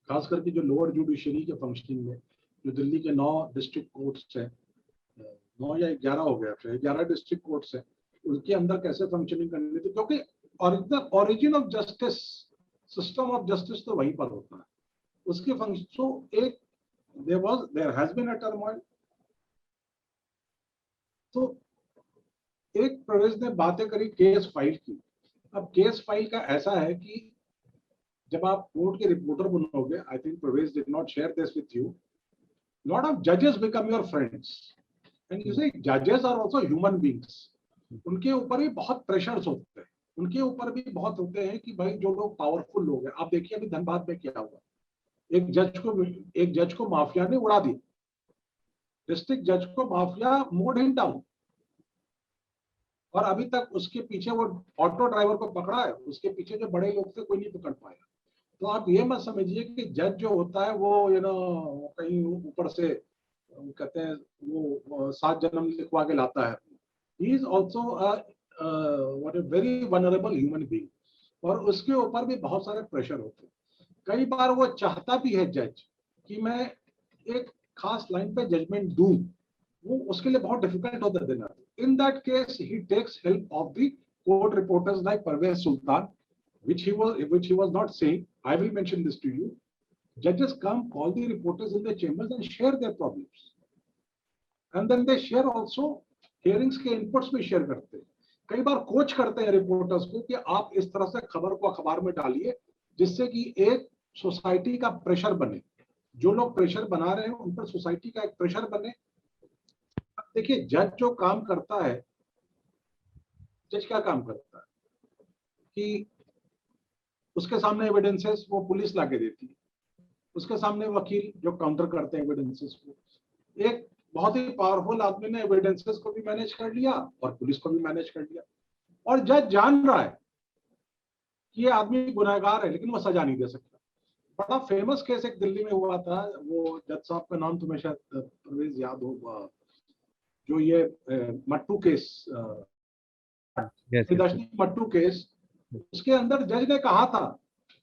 खास करके जो लोअर जुडिशरी के फंक्शनिंग में. जो दिल्ली के 9 डिस्ट्रिक्ट कोर्ट्स हैं, 9 या 11 हो गया, 11 डिस्ट्रिक्ट कोर्ट्स हैं, उनके अंदर कैसे फंक्शनिंग करनी थी, क्योंकि origin of justice, system of justice तो वहीं पर होता है, उसके फंक्शन. सो एक there has been a turmoil. तो एक प्रवेश ने बातें करी केस फाइल की. अब केस फाइल का ऐसा है कि जब आप कोर्ट के रिपोर्टर बनोगे, आई थिंक प्रवेश did not share this with you, lot of जजेस become your friends. And you से जजेस आर आल्सो ह्यूमन बीइंग्स, उनके ऊपर भी बहुत प्रेशर्स होते हैं, उनके ऊपर भी बहुत होते हैं कि भाई जो लोग पावरफुल लोग हैं, आप देखिए अभी धनबाद में क्या हुआ, एक जज को माफिया ने उड़ा दिया, डिस्ट्रिक्ट जज को माफिया मोड हिम डाउन, और अभी तक उसके पीछे वो ऑटो ड्राइवर को पकड़ा है, उसके पीछे जो बड़े लोग थे कोई नहीं पकड़ पाया। तो आप ये मत समझिए कि जज जो होता है वो कहीं ऊपर से कहते हैं वो 7 जन्म लिखवा के लाता है। He is also what a very vulnerable human being, और उसके ऊपर भी बहुत सारे प्रेशर होते हैं। कई बार वो चाहता भी है जज कि मैं एक खास लाइन पे जजमेंट दूं, वो उसके लिए बहुत डिफिकल्ट होता है देना। इन दैट केस ही takes help of the court reporters like Parvez Sultan, which he was not saying. I will mention this to you. Judges come, call the reporters in their chambers and share their problems, and then they share also hearings के inputs भी share करते हैं। कई बार coach करते हैं reporters को कि आप इस तरह से खबर को अखबार में डालिए जिससे कि एक सोसाइटी का प्रेशर बने, जो लोग प्रेशर बना रहे हैं उन पर सोसाइटी का एक प्रेशर बने। देखिए जज जो काम करता है, जज क्या काम करता है कि उसके सामने एविडेंसेस वो पुलिस लाके देती है, उसके सामने वकील जो काउंटर करते हैं एविडेंसेस को। एक बहुत ही पावरफुल आदमी ने एविडेंसेस को भी मैनेज कर लिया और पुलिस को भी मैनेज कर लिया, और जज जान रहा है कि ये आदमी गुनहगार है लेकिन वो सजा नहीं दे सकता। बड़ा फेमस केस एक दिल्ली में हुआ था, वो जज साहब का नाम तुम्हें शायद परवेज याद होगा, जो ये मट्टू केस, दर्शनी मट्टू केस, उसके अंदर जज ने कहा था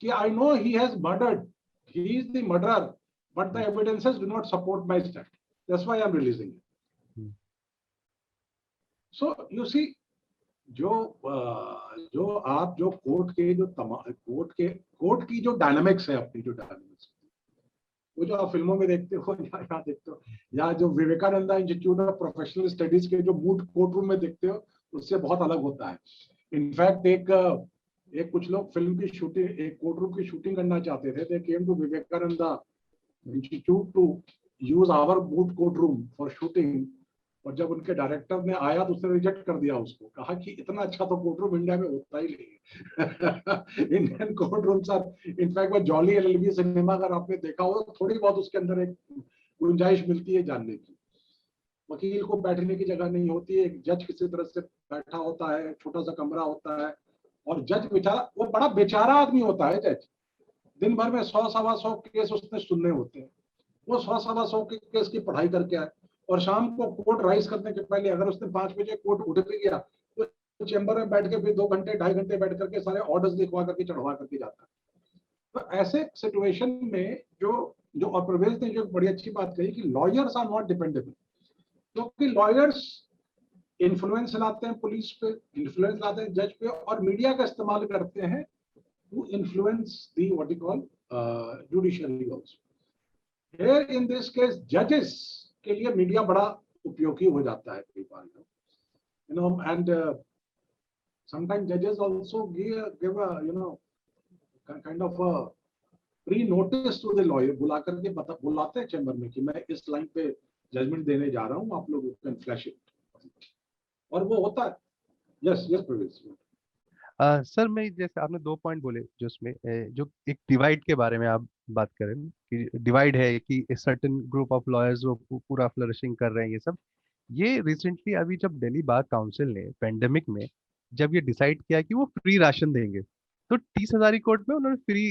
कि I know he has murdered, he is the murderer, but the evidences do not support my stand, that's why I am releasing it. So you see, जो आप जो कोर्ट की जो डायनामिक्स है, अपनी जो डायनामिक्स, वो जो आप फिल्मों में देखते हो या यहाँ देखते हो, या जो Vivekananda institute of professional studies के जो मूड कोर्ट रूम में देखते हो, उससे बहुत अलग होता है। इनफैक्ट एक कुछ लोग फिल्म की शूटिंग, एक कोर्ट रूम की शूटिंग करना चाहते थे, they came to Vivekananda institute to use our moot court room for shooting, और जब उनके डायरेक्टर ने आया तो उसने रिजेक्ट कर दिया उसको, कहा कि इतना अच्छा तो कोर्ट रूम इंडिया में होता ही नहीं। Indian court rooms are, in fact वो जॉली एलएलबी सिनेमा अगर आपने देखा हो तो थोड़ी बहुत उसके अंदर एक गुंजाइश मिलती है जानने की। वकील को बैठने की जगह नहीं होती है, एक जज किसी तरह से बैठा होता है, छोटा सा कमरा होता है, और जज बेचारा, वो बड़ा बेचारा आदमी होता है जज, दिन भर में 100-125 केस उसने सुनने होते हैं, वो 100-125 केस की पढ़ाई करके आए, और शाम को कोर्ट राइज करने के पहले अगर उसने 5 बजे कोर्ट उठ भी गया तो चैम्बर में बैठ के फिर 2 घंटे 2.5 घंटे बैठ करके सारे ऑर्डर्स लिखवा करके चढ़वा करके जाता है। तो ऐसे सिचुएशन में जो और प्रवेश ने जो बड़ी अच्छी बात कही कि लॉयर्स आर नॉट डिपेंडेबल, क्योंकि लॉयर्स इन्फ्लुएंस लाते हैं पुलिस पे, इन्फ्लुएंस लाते हैं जज पे, और मीडिया का इस्तेमाल करते हैं to influence the what you call judiciary also. Here in this case जजेस के लिए मीडिया बड़ा उपयोगी हो जाता है कई बार, यू नो, एंड समटाइम जजेस also give a you know kind of pre notice to the lawyer, बुला करके बुलाते हैं चैम्बर में कि मैं इस लाइन पे जजमेंट देने जा रहा हूं, आप लोग कैन फ्लैश इट, और वो होता है। यस यस प्रवेश। सर मैं, जैसे आपने 2 पॉइंट बोले जो उसमें जो एक डिवाइड के बारे में आप बात करें कि डिवाइड है कि सर्टेन ग्रुप ऑफ लॉयर्स वो पूरा फ्लरिशिंग कर रहे हैं, ये सब ये रिसेंटली अभी जब दिल्ली बार काउंसिल ने पेंडेमिक में जब ये डिसाइड किया कि वो फ्री राशन देंगे, तो 30 हजारी कोर्ट में उन्होंने फ्री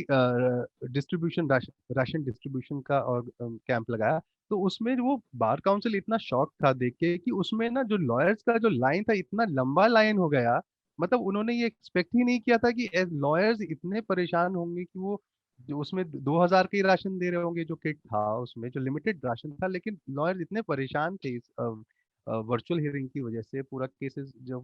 डिस्ट्रीब्यूशन राशन डिस्ट्रीब्यूशन का और कैंप लगाया। तो उसमें वो बार काउंसिल इतना शॉक था देख के कि उसमें ना जो लॉयर्स का जो लाइन था इतना लंबा लाइन हो गया, मतलब उन्होंने ये एक्सपेक्ट ही नहीं किया था कि लॉयर्स इतने परेशान होंगे कि वो जो उसमें 2000 के ही राशन दे रहे होंगे, जो किट था उसमें जो लिमिटेड राशन था, लेकिन लॉयर्स इतने परेशान थे इस वर्चुअल हियरिंग की वजह से। पूरा केसेस जो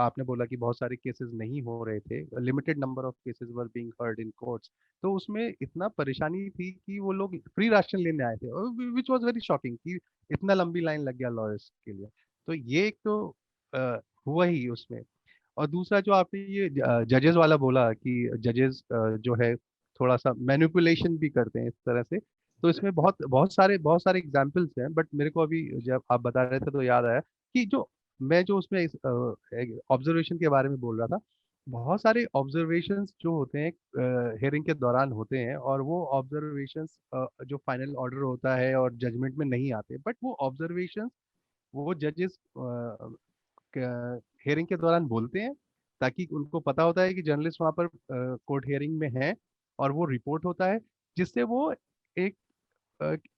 आपने बोला कि बहुत सारे केसेस नहीं हो रहे थे, limited number of cases were being heard in courts, तो उसमें इतना परेशानी थी कि वो लोग फ्री राशन लेने आए थे, विच वाज वेरी शॉकिंग कि इतना लंबी लाइन लग गया लॉयर्स के लिए। तो ये एक तो हुआ ही उसमें। और दूसरा जो आपने ये जजेस वाला बोला कि जजेस जो है थोड़ा सा मैनिपुलेशन भी करते हैं इस तरह से, तो इसमें बहुत सारे एग्जाम्पल्स हैं, बट मेरे को अभी जब आप बता रहे थे तो याद आया कि जो उसमें ऑब्जर्वेशन के बारे में बोल रहा था, बहुत सारे ऑब्जर्वेशंस जो होते हैं हेयरिंग के दौरान होते हैं, और वो ऑब्जर्वेशंस जो फाइनल ऑर्डर होता है और जजमेंट में नहीं आते, बट वो ऑब्जर्वेशंस वो जजेस हेयरिंग के दौरान बोलते हैं, ताकि उनको पता होता है कि जर्नलिस्ट वहाँ पर कोर्ट हियरिंग में है, और वो रिपोर्ट होता है, जिससे वो एक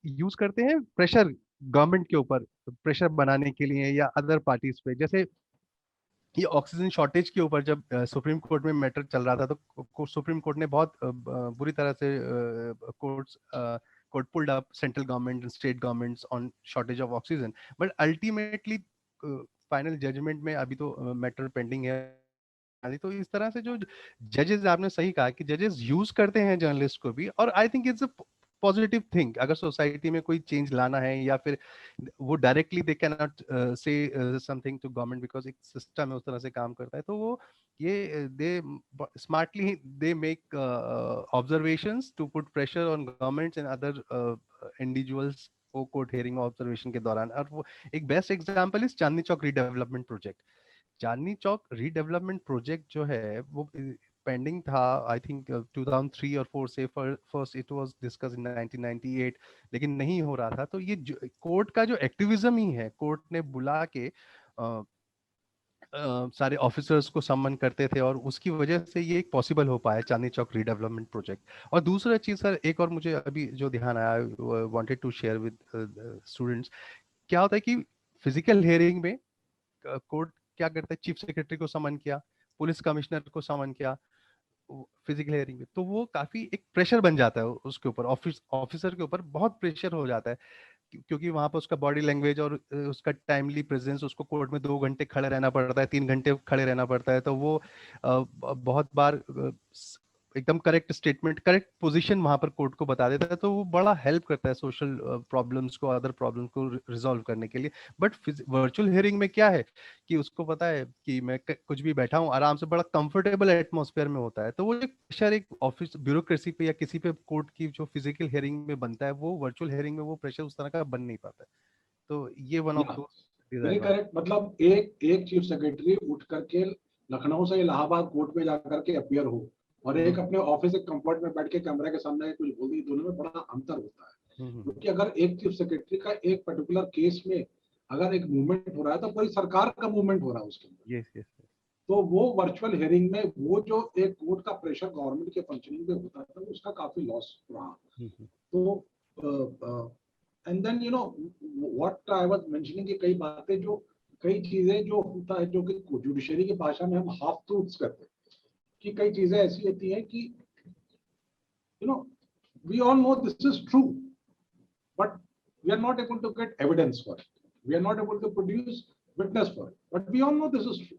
यूज करते हैं प्रेशर गवर्नमेंट के ऊपर, प्रेशर बनाने के लिए या अदर पार्टीज पे। जैसे ये ऑक्सीजन शॉर्टेज के ऊपर जब सुप्रीम कोर्ट में मैटर चल रहा था, तो सुप्रीम कोर्ट ने बहुत बुरी तरह से court pulled up central government and state governments on shortage of oxygen, but ultimately final judgment में अभी तो मैटर पेंडिंग है। तो इस तरह से जो जजेस, आपने सही कहा कि जजेस यूज करते हैं जर्नलिस्ट को भी, और I think it's a positive thing. अगर सोसाइटी में कोई चेंज लाना है, या फिर वो directly they can not say something to government, because एक सिस्टम है उस तरह से काम करता है, तो वो ये they smartly they make observations to put pressure on governments and other individuals को कोर्ट हियरिंग ऑब्जर्वेशन के दौरान। और वो एक best example is Chandni Chowk redevelopment project. Chandni Chowk redevelopment project जो है वो पेंडिंग था, आई थिंक 2003 और 4 से। First it was discuss in 1998, लेकिन नहीं हो रहा था। तो ये कोर्ट का जो एक्टिविज्म ही है, कोर्ट ने बुला के सारे ऑफिसर्स को सम्मान करते थे, और उसकी वजह से ये एक पॉसिबल हो पाया चांदनी चौक रीडेवलपमेंट प्रोजेक्ट। और दूसरा चीज सर, एक और मुझे अभी जो ध्यान आया, wanted to share with students. क्या होता है कि फिजिकल हियरिंग में कोर्ट क्या करता है, चीफ सेक्रेटरी को समन किया, पुलिस कमिश्नर को समन किया फिजिकल हियरिंग में, तो वो काफी एक प्रेशर बन जाता है उसके ऊपर, ऑफिसर के ऊपर बहुत प्रेशर हो जाता है, क्योंकि वहां पर उसका बॉडी लैंग्वेज और उसका टाइमली प्रेजेंस, उसको कोर्ट में 2 घंटे खड़े रहना पड़ता है, 3 घंटे खड़े रहना पड़ता है, तो वो बहुत बार एकदम करेक्ट स्टेटमेंट, करेक्ट पोजीशन वहां पर कोर्ट को बता देता है, तो वो बड़ा हेल्प करता है सोशल प्रॉब्लम्स को, अदर प्रॉब्लम्स को रिजॉल्व करने के लिए। बट वर्चुअल हियरिंग में क्या है कि उसको पता है कि मैं कुछ भी बैठा हूँ आराम से, बड़ा कंफर्टेबल एटमॉस्फेयर में होता है, तो वो एक प्रेशर एक ऑफिस ब्यूरोक्रेसी पे या किसी पे कोर्ट की जो फिजिकल हियरिंग में बनता है, वो वर्चुअल हियरिंग में वो प्रेशर उस तरह का बन नहीं पाता है। तो ये वन ऑफ दो वेरी करेक्ट। मतलब एक चीफ सेक्रेटरी उठ करके लखनऊ से इलाहाबाद कोर्ट में जाकर के अपियर हो, और एक अपने ऑफिस के कंफर्ट में बैठ के कैमरे के सामने कुछ बोल दी, दोनों में बड़ा अंतर होता है। क्योंकि अगर एक चीफ सेक्रेटरी का एक पर्टिकुलर केस में अगर एक मूवमेंट हो रहा है, तो पूरी सरकार का मूवमेंट हो रहा है उसके अंदर। यस, तो वो वर्चुअल हियरिंग में वो जो एक कोर्ट का प्रेशर गवर्नमेंट के फंक्शनिंग पे होता था, उसका काफी लॉस रहा। तो and then you know what I was mentioning कि कई चीजें जो होता है, जो कि जुडिशरी की भाषा में हम हाफ ट्रूथ्स करते हैं, कि कई चीजें ऐसी होती हैं कि you know we all know this is true, but we are not able to get evidence for it, we are not able to produce witness for it, but we all know this is true.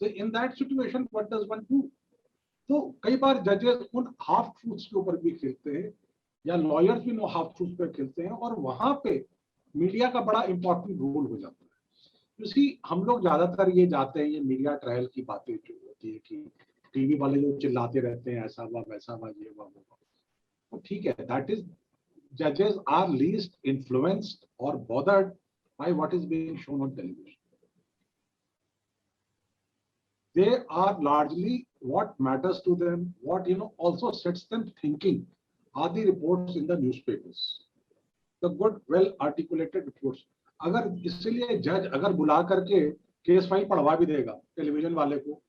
So in that situation, what does one do? तो कई बार जजेस उन half truths के ऊपर भी खेलते हैं, या लॉयर्स भी नो हाफ ट्रूथ्स पे खेलते हैं, और वहां पे मीडिया का बड़ा इंपॉर्टेंट रोल हो जाता है। इसी हम लोग ज्यादातर ये जाते हैं, ये मीडिया ट्रायल की बातें जो होती है कि टीवी वाले लोग चिल्लाते रहते हैं, ऐसा हुआ वैसा हुआ ये हुआ वो हुआ, तो ठीक है, दैट इज जजेस आर लीस्ट इन्फ्लुएंस्ड और bothered by what is being shown on television. They are largely what matters to them, what also sets them thinking are the reports in the newspapers, the good well articulated reports. अगर इसलिए जज अगर बुला करके case file पढ़वा भी देगा television वाले को,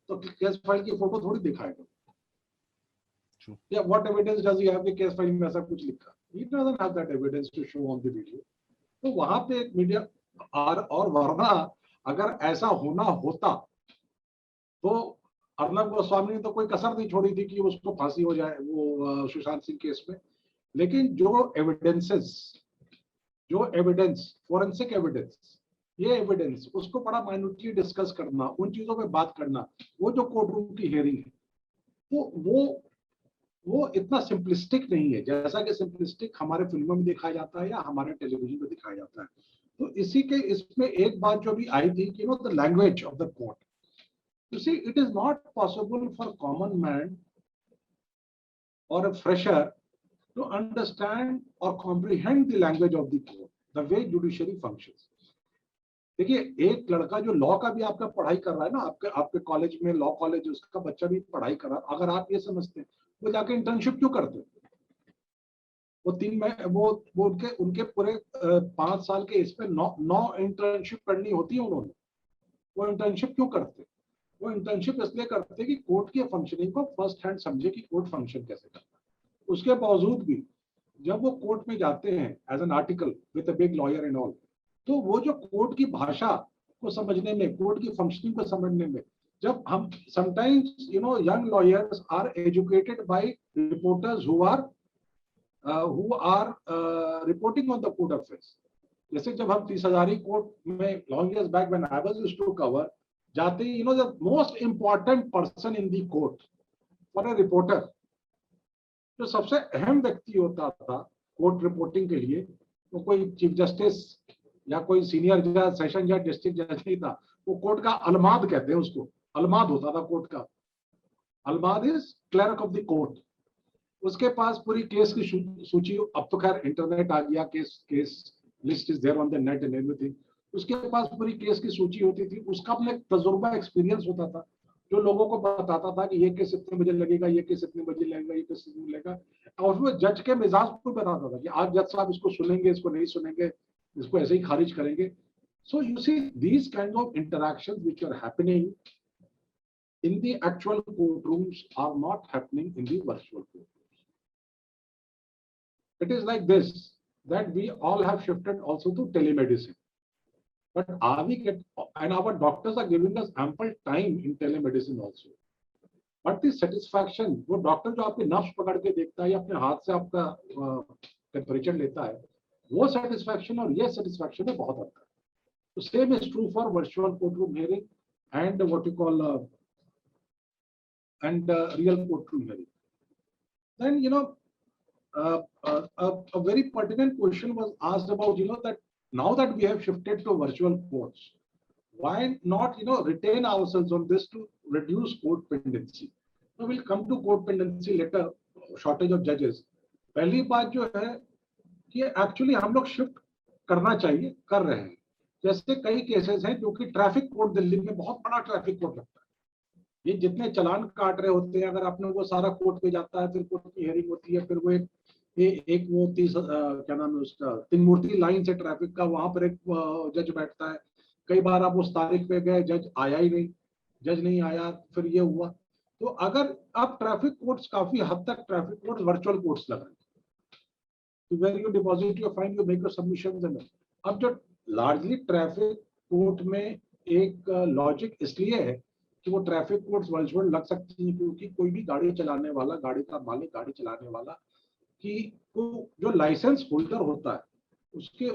तो केस फाइल की फोटो थोड़ी दिखाएगा, या what evidence does he have कि केस फाइल में ऐसा कुछ लिखा, he doesn't have that evidence to show on the video। तो वहां पे एक मीडिया और वरना अगर ऐसा होना होता तो अर्नब गोस्वामी ने तो कोई कसर नहीं छोड़ी थी कि उसको फांसी हो जाए वो सुशांत सिंह केस में। लेकिन जो एविडेंस फोरेंसिक एविडेंस, ये एविडेंस उसको बड़ा माइन्यूटली डिस्कस करना, उन चीजों पे बात करना, वो जो कोर्ट रूम की हियरिंग है, तो वो इतना सिंपलिस्टिक नहीं है जैसा कि सिंपलिस्टिक हमारे फिल्मों में दिखाया जाता है या हमारे टेलीविजन में दिखाया जाता है। तो इसी के इसमें एक बात जो भी आई थी कि the language of the court. You see, it is not possible for common man or a fresher to understand or comprehend the language of the court, the way judiciary functions. देखिए, एक लड़का जो लॉ का भी आपका पढ़ाई कर रहा है ना, आपके कॉलेज में लॉ कॉलेज, उसका बच्चा भी पढ़ाई कर रहा है, अगर आप ये समझते हैं वो जाके इंटर्नशिप क्यों करते हैं? वो उनके पूरे 5 साल के इसमें 9 इंटर्नशिप करनी होती है उन्होंने। वो इंटर्नशिप क्यों करते? वो इंटर्नशिप इसलिए करते कि कोर्ट के फंक्शनिंग को फर्स्ट हैंड समझे कि कोर्ट फंक्शन कैसे करता है। उसके बावजूद भी जब वो कोर्ट में जाते हैं as an article with a big lawyer and all, तो वो जो कोर्ट की भाषा को समझने में, कोर्ट की फंक्शनिंग को समझने में, जब हम sometimes young lawyers are educated by reporters who are reporting on the court affairs. जैसे जब हम 30,000 कोर्ट में long years back when I was used to cover, जाते ही the most important person in the court for a reporter, जो सबसे अहम व्यक्ति होता था कोर्ट रिपोर्टिंग के लिए, वो कोई चीफ जस्टिस या कोई सीनियर जज, सेशन जज, डिस्ट्रिक्ट जज नहीं था। वो कोर्ट का अलमाद कहते हैं उसको, अलमाद होता था कोर्ट का। अलमाद is clerk of the court. उसके पास पूरी केस की सूची, अब तो खैर इंटरनेट आ गया, case list is there on the net and everything. उसके पास पूरी केस की सूची होती थी। उसका अपना एक तजुर्बा, एक्सपीरियंस होता था, जो लोगों को बताता था कि ये केस इतने बजे लगेगा, ये केस इतने बजे लगेगा, ये केस इतने लगेगा। और वो जज के मिजाज को बताता था कि आज जज साहब इसको सुनेंगे, इसको नहीं सुनेंगे, इसको ऐसे ही खारिज करेंगे। So you see these kind of interactions which are happening in the actual courtrooms are not happening in the virtual courtrooms. It is like this, that we all have shifted also to telemedicine. But are we and our doctors are giving us ample time in telemedicine also. But the satisfaction, वो doctor जो आपके नब्ज पकड़ के देखता है या अपने हाथ से आपका टेम्परेचर लेता है, वो satisfaction और ये satisfaction में बहुत अंतर है. So same is true for virtual courtroom hearing and what you call real courtroom hearing. Then a very pertinent question was asked about that now that we have shifted to virtual courts, why not retain ourselves on this to reduce court pendency? So we'll come to court pendency later, shortage of judges. पहली बात जो है कि actually हम लोग shift करना चाहिए, कर रहे हैं। जैसे कई केसेस हैं जो कि ट्रैफिक कोर्ट, दिल्ली में बहुत बड़ा ट्रैफिक कोर्ट लगता है। ये जितने चालान काट रहे होते हैं, अगर आपने वो सारा कोर्ट पे जाता है, फिर कोर्ट की हियरिंग होती है, फिर वो एक वो 30 क्या नाम है उसका, 3 मूर्ति लाइन से ट्रैफिक का, वहां पर एक जज बैठता है। कई बार आप उस तारीख पे गए, जज आया ही नहीं, जज नहीं आया, फिर ये हुआ। तो अगर आप ट्रैफिक कोर्ट्स, काफी हद तक ट्रैफिक कोर्ट्स वर्चुअल कोर्ट्स लग रहे हैं, तो where you deposit your fine, you make your submissions. अब जो लार्जली ट्रैफिक कोर्ट में एक लॉजिक इसलिए है कि वो ट्रैफिक कोर्ट्स वर्चुअल लग सकती हैं, क्योंकि कोई भी गाड़ी चलाने वाला, गाड़ी का मालिक, गाड़ी चलाने वाला कि जो लाइसेंस होल्डर होता है, उसकी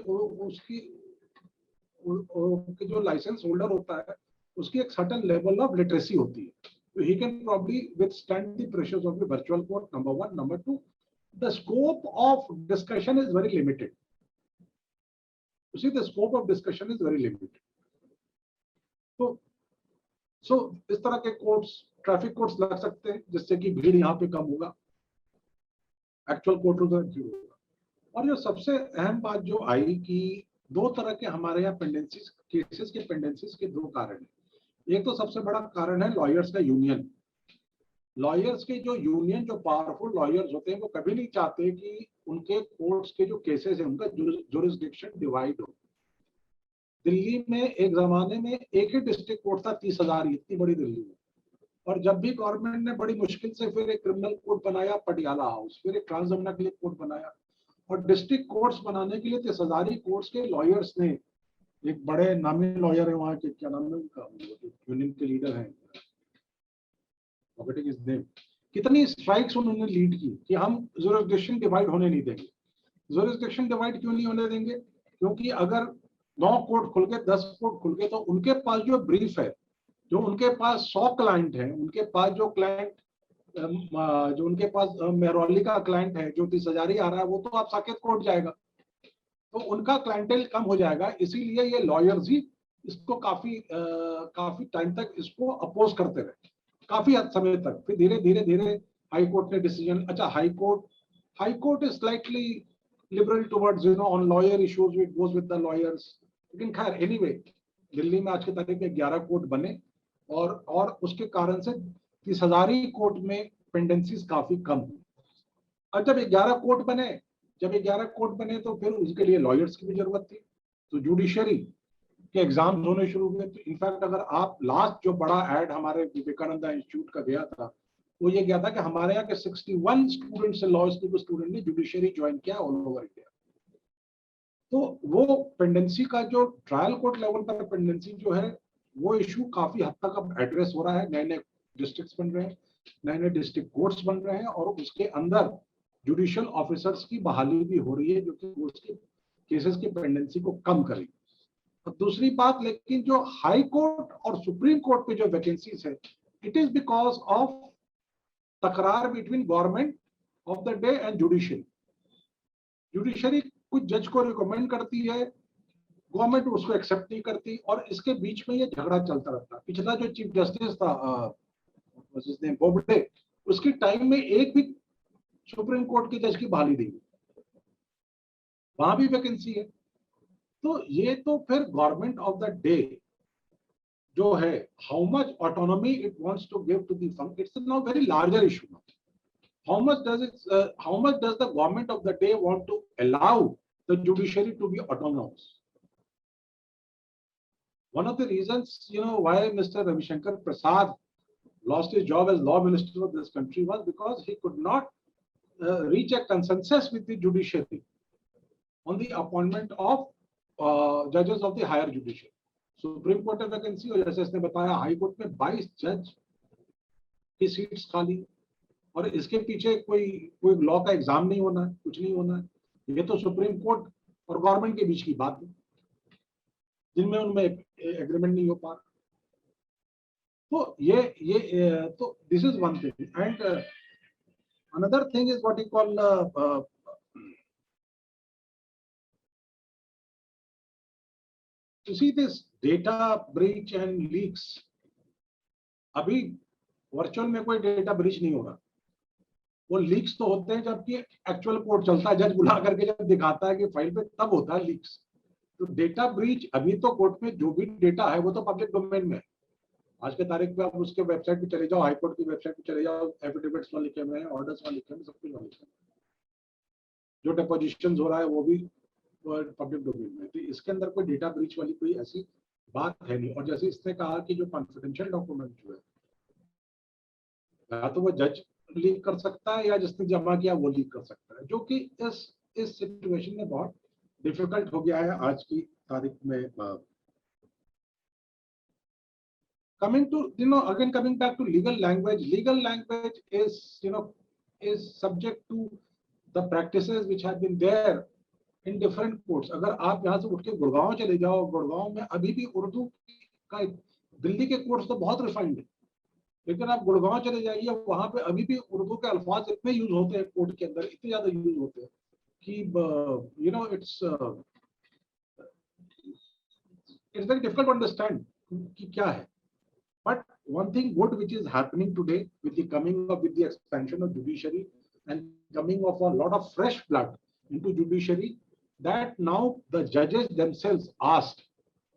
जो लाइसेंस होल्डर होता है, उसकी एक सर्टेन लेवल ऑफ लिटरेसी होती है, तो he can probably withstand the pressures of the virtual court, number 1. Number 2, the scope of discussion is very limited. You see, the scope of discussion is very limited. So इस तरह के courts, traffic courts लग सकते हैं, जिससे कि भीड़ यहाँ पे कम होगा, एक्चुअल कोर्ट होगा। और जो सबसे अहम बात जो आई कि 2 तरह के हमारे यहाँ पेंडेंसीज, केसेस के पेंडेंसीज के 2 कारण हैं। एक तो सबसे बड़ा कारण है लॉयर्स का यूनियन। लॉयर्स के जो यूनियन, जो पावरफुल लॉयर्स होते हैं, वो कभी नहीं चाहते कि उनके कोर्ट्स के जो केसेस हैं, उनका जुरिस्डिक्शन डिवाइड हो। दिल्ली में एक जमाने में एक ही डिस्ट्रिक्ट कोर्ट था, 30,000, इतनी बड़ी दिल्ली में। और जब भी गवर्नमेंट ने बड़ी मुश्किल से फिर एक क्रिमिनल कोर्ट बनाया, पटियाला हाउस, फिर एक ट्रांसजमुना के लिए कोर्ट बनाया, और डिस्ट्रिक्ट कोर्ट्स बनाने के लिए 30,000 कोर्ट्स के लॉयर्स ने, एक बड़े नामी लॉयर है वहाँ के, क्या नाम है उनका, यूनियन के लीडर हैं, कितनी स्ट्राइक्स उन्होंने लीड की कि हम जुरिस्डिक्शन डिवाइड होने नहीं देंगे। जुरिस्डिक्शन डिवाइड क्यों नहीं होने देंगे? क्योंकि अगर 9 कोर्ट खुल गए, 10 कोर्ट खुल गए, तो उनके पास जो ब्रीफ है, जो उनके पास 100 क्लाइंट है, उनके पास जो क्लाइंट, जो उनके पास मेहरौली का क्लाइंट है, जो 30,000 ही आ रहा है, वो तो आप साकेत कोर्ट जाएगा, तो उनका क्लाइंटेल कम हो जाएगा। इसीलिए ये लॉयर्स ही इसको काफी टाइम तक इसको अपोज करते रहे, काफी समय तक। फिर धीरे धीरे हाई कोर्ट ने डिसीजन, अच्छा high court High Court is slightly liberal towards, on lawyer issues, it goes with the lawyers. लेकिन खैर anyway, दिल्ली में आज की तारीख में 11 कोर्ट बने और उसके कारण से 30,000 कोर्ट में पेंडेंसीज काफी कम हुई। और जब 11 कोर्ट बने तो फिर उसके लिए लॉयर्स की भी जरूरत थी, तो जुडिशरी के एग्जाम्स होने शुरू हुए। तो इनफैक्ट अगर आप लास्ट जो बड़ा एड हमारे विवेकानंद इंस्टीट्यूट का गया था, वो ये गया था कि हमारे यहाँ के 61 स्टूडेंट्स से लॉ स्कूल के स्टूडेंट ने जुडिशरी ज्वाइन किया ऑल ओवर इंडिया। तो वो पेंडेंसी का जो ट्रायल कोर्ट लेवल पर पेंडेंसी जो है, वो इशू काफी हद तक अब एड्रेस हो रहा है। नए नए डिस्ट्रिक्ट्स बन रहे हैं, नए नए डिस्ट्रिक्ट कोर्ट्स बन रहे हैं, और उसके अंदर जुडिशियल ऑफिसर्स की बहाली भी हो रही है, जो कि उसके केसेस की पेंडेंसी को कम करेगी। और दूसरी बात, लेकिन जो हाई कोर्ट और सुप्रीम कोर्ट पे जो वैकेंसीज है, इट इज बिकॉज ऑफ तकरार between government of the day and judiciary. Judiciary कुछ जज को रिकमेंड करती है, गवर्नमेंट उसको एक्सेप्ट नहीं करती, और इसके बीच में ये झगड़ा चलता रहता है। पिछला जो चीफ जस्टिस था बोबडे, उसकी टाइम में एक भी सुप्रीम कोर्ट के जज की बहाली नहीं हुई, वहां भी वैकेंसी है। तो ये तो फिर गवर्नमेंट ऑफ द डे जो है, how much autonomy it wants to give to the fund, it's now very larger issue now. how much does the government of the day want to allow the judiciary to be autonomous? One of the reasons, why Mr. Ravi Shankar Prasad lost his job as law minister of this country was because he could not reach a consensus with the judiciary on the appointment of judges of the higher judiciary. Supreme Court of vacancy, और जैसे इसने बताया, high court में 22 जज की seats खाली, और इसके पीछे कोई लॉ का एग्जाम नहीं होना है, कुछ नहीं होना है। ये तो सुप्रीम कोर्ट और गवर्नमेंट के बीच की बात है, जिनमें उनमें एग्रीमेंट नहीं हो पा रहा। तो ये तो this is one thing, and another thing is what you call to see this data breach and leaks. अभी वर्चुअल में कोई डेटा ब्रीच नहीं हो रहा, वो लीक्स तो होते हैं जबकि एक्चुअल कोर्ट चलता है, जज बुला करके जब दिखाता है कि फाइल पे, तब होता है लीक्स। तो डेटा ब्रीच अभी तो कोर्ट में जो भी डेटा है वो तो पब्लिक डोमेन में है। आज के तारीख में आप उसके वेबसाइट पे चले जाओ, हाई कोर्ट की वेबसाइट पे चले जाओ, एफिडेविट्स वहां लिखे हुए हैं, ऑर्डर्स वहां लिखे हुए हैं, सब कुछ वहां लिखे हुए हैं। जो डिपोजिशन हो रहा है वो भी पब्लिक डोमेन में। तो इसके अंदर कोई डेटा ब्रीच वाली कोई ऐसी बात है नहीं। और जैसे इसने कहा कि जो कॉन्फिडेंशियल डॉक्यूमेंट जो है, या तो वो जज लीक कर सकता है या जिसने जमा किया वो लीक कर सकता है, जो कि इस सिचुएशन में बहुत डिफिकल्ट हो गया है आज की तारीख में। coming back to legal language is subject to the practices which have been there in different courts. अगर आप यहाँ से उठ के गुड़गांव चले जाओ, गुड़गांव में अभी भी उर्दू का, दिल्ली के कोर्ट्स तो बहुत रिफाइंड है, लेकिन आप गुड़गांव चले जाइए, वहां पे अभी भी उर्दू के अल्फाज इतने यूज होते हैं कोर्ट के अंदर, इतने ज्यादा यूज होते हैं कि it's very difficult to understand कि क्या है। But one thing good which is happening today with the expansion of judiciary and coming of a lot of fresh blood into judiciary, that now the judges themselves asked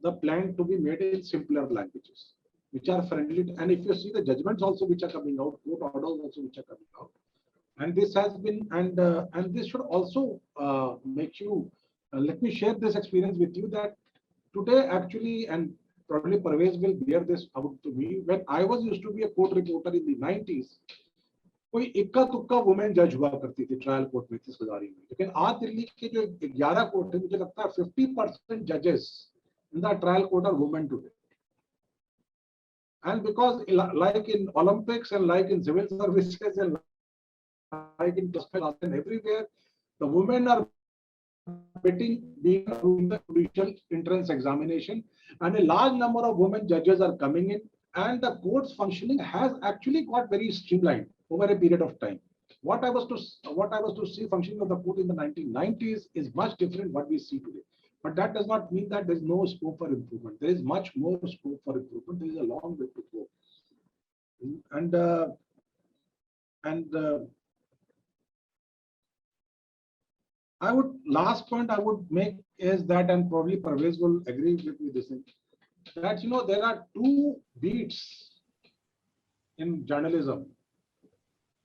the plan to be made in simpler languages which are friendly. And if you see the judgments also which are coming out, court orders also which are coming out, and this has been and this should also make you let me share this experience with you, that today actually, and probably Parvez will bear this out to me, when I was used to be a court reporter in the 90s, कोई इक्का तुक्का women जज हुआ करती थी trial court में 30,000 में। लेकिन आज दिल्ली के जो 11 कोर्ट है, मुझे लगता है 50% जजेस in the trial court are women today. And because like in Olympics and like in civil services and like in and everywhere, the women are being doing the judicial entrance examination, and a large number of women judges are coming in, and the court's functioning has actually got very streamlined over a period of time. What I was to see functioning of the court in the 1990s is much different what we see today. But that does not mean that there is no scope for improvement. There is much more scope for improvement. There is a long way to go. And Last point I would make is that, and probably Parvez will agree with me this thing, that there are two beats in journalism.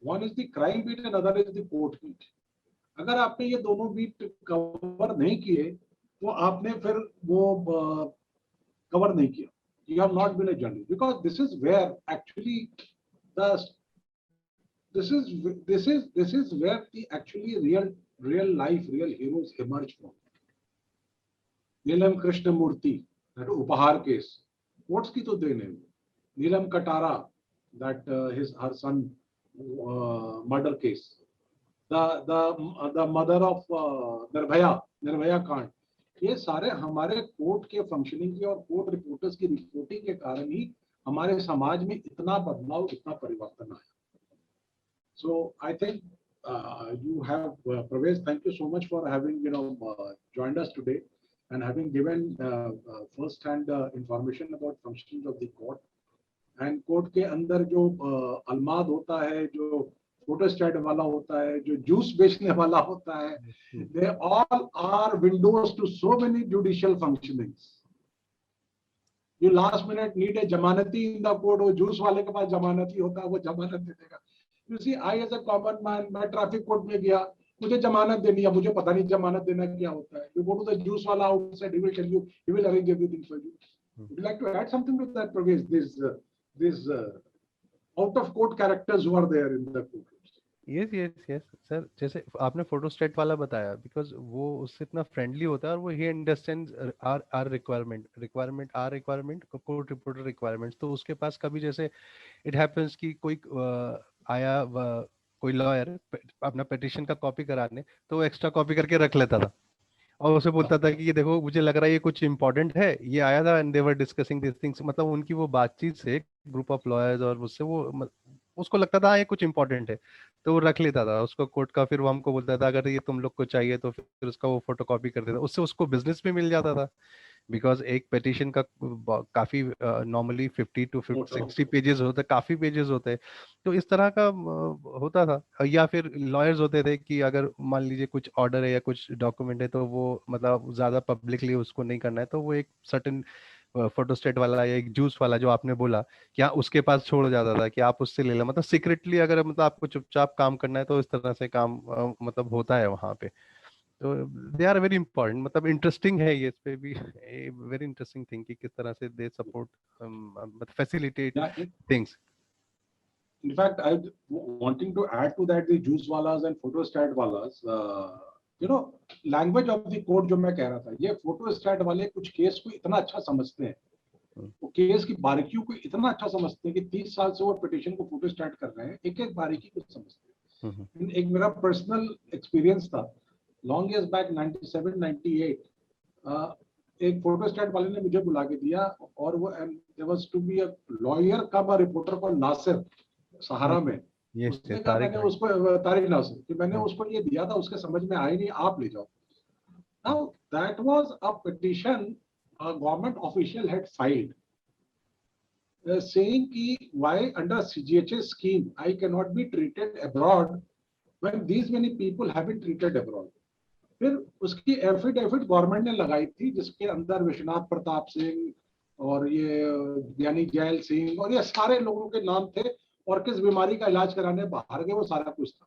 One is the crime beat and other is the court beat. अगर आपने ये दोनों beat cover नहीं किए तो आपने फिर वो कवर नहीं किया. You have not been a journalist, because this is where actually this is where the actually real life, real heroes emerge from. Neelam Krishnamurthy, that Upahar case. What's की तो देन है. Neelam Katara, that her son murder case. The mother of Nirbhaya कांड. ये सारे हमारे court के functioning की और कोर्ट रिपोर्टर्स की रिपोर्टिंग के कारण ही हमारे समाज में इतना बदलाव, इतना परिवर्तन आया. So I think you have, Parvez, thank you so much for having joined us today and having given first-hand information about functions of the court. And court के अंदर जो अलमाद होता है, जो फोटोस्टेट वाला होता है, जो जूस बेचने वाला होता है, they all are windows to so many judicial functionings. You last minute need a जमानती in the court, वो जूस वाले के पास जमानती होता है, वो जमानत दे देगा. You see, I as a common man, मैं ट्रैफिक कोर्ट में गया, मुझे जमानत देनी है, मुझे पता नहीं जमानत देना क्या होता है. You go to the juice वाला outside, he will tell you, he will arrange everything for you. Would you like to add something to that, Parvez? These out of court characters who are there in the court. yes sir, जैसे आपने photostat वाला बताया, because वो उससे इतना friendly होता है और वो ही understands our requirement court reporter requirements. तो उसके पास कभी जैसे इट हैपेंस कि कोई आया कोई लॉयर अपना पिटीशन का कॉपी कराने, तो वो एक्स्ट्रा कॉपी करके रख लेता था और उसे बोलता था कि ये देखो मुझे लग रहा है ये कुछ इंपॉर्टेंट है, ये आया था and they were discussing this things. मतलब उनकी वो बातचीत से ग्रुप ऑफ लॉयर्स और उससे वो उसको लगता था ये कुछ इंपॉर्टेंट है तो वो रख लेता था उसको कोर्ट का. फिर वो हमको बोलता था अगर ये तुम लोग को चाहिए तो फिर उसका वो फोटो कॉपी कर देता. उससे उसको बिजनेस भी मिल जाता था, बिकॉज एक पिटीशन का काफी नॉर्मली 50 to 60 पेजेस होते, काफी पेजेस होते हैं. तो इस तरह का होता था. या फिर लॉयर्स होते थे कि अगर मान लीजिए कुछ ऑर्डर है या कुछ डॉक्यूमेंट है तो वो मतलब ज्यादा पब्लिकली उसको नहीं करना है, तो वो एक सर्टेन फोटोस्टेट वाला या एक जूस वाला जो आपने बोला कि हाँ उसके पास छोड़ जाता था कि आप उससे ले लो. मतलब सीक्रेटली अगर मतलब आपको चुपचाप काम करना है तो इस तरह से काम मतलब होता है वहां पे. तो दे आर वेरी इंपॉर्टेंट. मतलब इंटरेस्टिंग है ये, इस पे भी वेरी इंटरेस्टिंग थिंग कि किस तरह से दे सपोर्ट मतलब facilitate things. In fact, I wanting to add to that, the juice walas and photostat walas, language of the court जो मैं कह रहा था, ये photostat वाले कुछ केस को इतना अच्छा समझते हैं, वो केस की बारीकियों को इतना अच्छा समझते हैं कि 30 साल से वो पिटीशन को फोटोस्टेट कर रहे हैं, एक एक बारीकी को समझते हैं. एक मेरा पर्सनल एक्सपीरियंस था लॉन्ग इयर्स बैक 97-98. एक फोटोस्टेट वाले ने मुझे बुला के दिया और वो there was to be a lawyer come a reporter called Nasir Sahara में. उसने कहा मैंने उसको तारिक नासिर कि मैंने उसको ये दिया था, उसके समझ में आई नहीं, आप ले जाओ. Now that was a petition a government official had filed saying ki why under CGHS scheme I cannot be treated abroad when these many people have been treated abroad. फिर उसकी एफिडेविट गवर्नमेंट ने लगाई थी जिसके अंदर विश्वनाथ प्रताप सिंह और ये ज्ञानी जैल सिंह और ये सारे लोगों के नाम थे और किस बीमारी का इलाज कराने बाहर गए वो सारा कुछ था.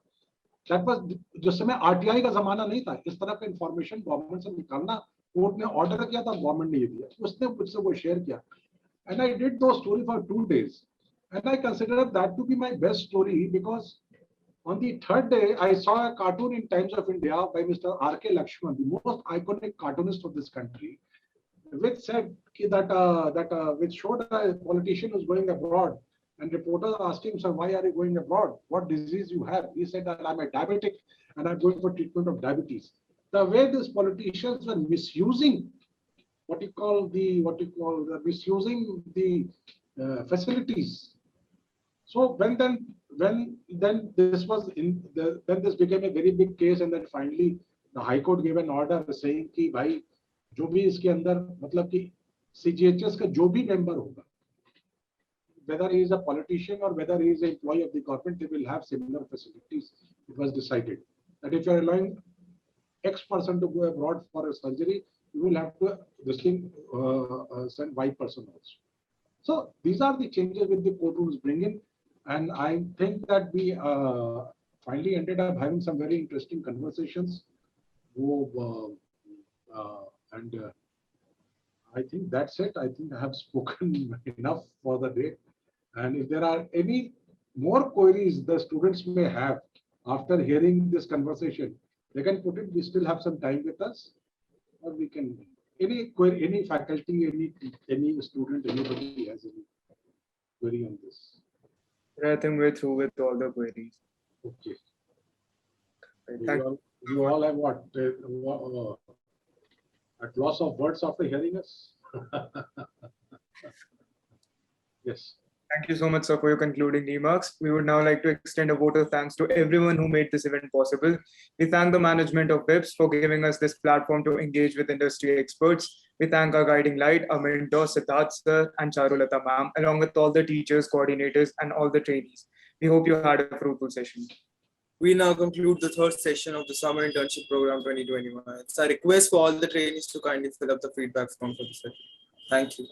दैट वाज जिस समय आरटीआई का जमाना नहीं था, इस तरह का इंफॉर्मेशन गवर्नमेंट से निकालना कोर्ट ने ऑर्डर किया था, गवर्नमेंट ने ये दिया, उसने मुझसे वो शेयर किया. एंड आई डिड दो story for 2 days and I consider that to be my best story because on the third day I saw a cartoon in Times of India by Mr. R.K. Lakshman, the most iconic cartoonist of this country, which said which showed a politician who's going abroad and reporters asked him, sir, why are you going abroad, what disease you have? He said that I'm a diabetic and I'm going for treatment of diabetes. The way these politicians were misusing misusing the facilities. So when this was then this became a very big case, and then finally the High Court gave an order saying कि भाई जो भी इसके अंदर मतलब कि CGHS का जो भी member होगा, whether he is a politician or whether he is an employee of the government, they will have similar facilities. It was decided that if you are allowing X person to go abroad for a surgery, you will have to send Y person also. So these are the changes which the court rules bring in, and I think that we finally ended up having some very interesting conversations. I think that's it. I think I have spoken enough for the day. And if there are any more queries the students may have after hearing this conversation, they can put it. We still have some time with us, or we can any query, any faculty, any student, anybody has any query on this. I think we're through with all the queries. Okay. Thank You all have what? At loss of words after hearing us? Yes. Thank you so much, sir, for your concluding remarks. We would now like to extend a vote of thanks to everyone who made this event possible. We thank the management of WIPS for giving us this platform to engage with industry experts. We thank our guiding light, our mentor, Siddharth sir, and Charulata ma'am, along with all the teachers, coordinators, and all the trainees. We hope you had a fruitful session. We now conclude the third session of the Summer Internship Program 2021. It's a request for all the trainees to kindly fill up the feedback form for the session. Thank you.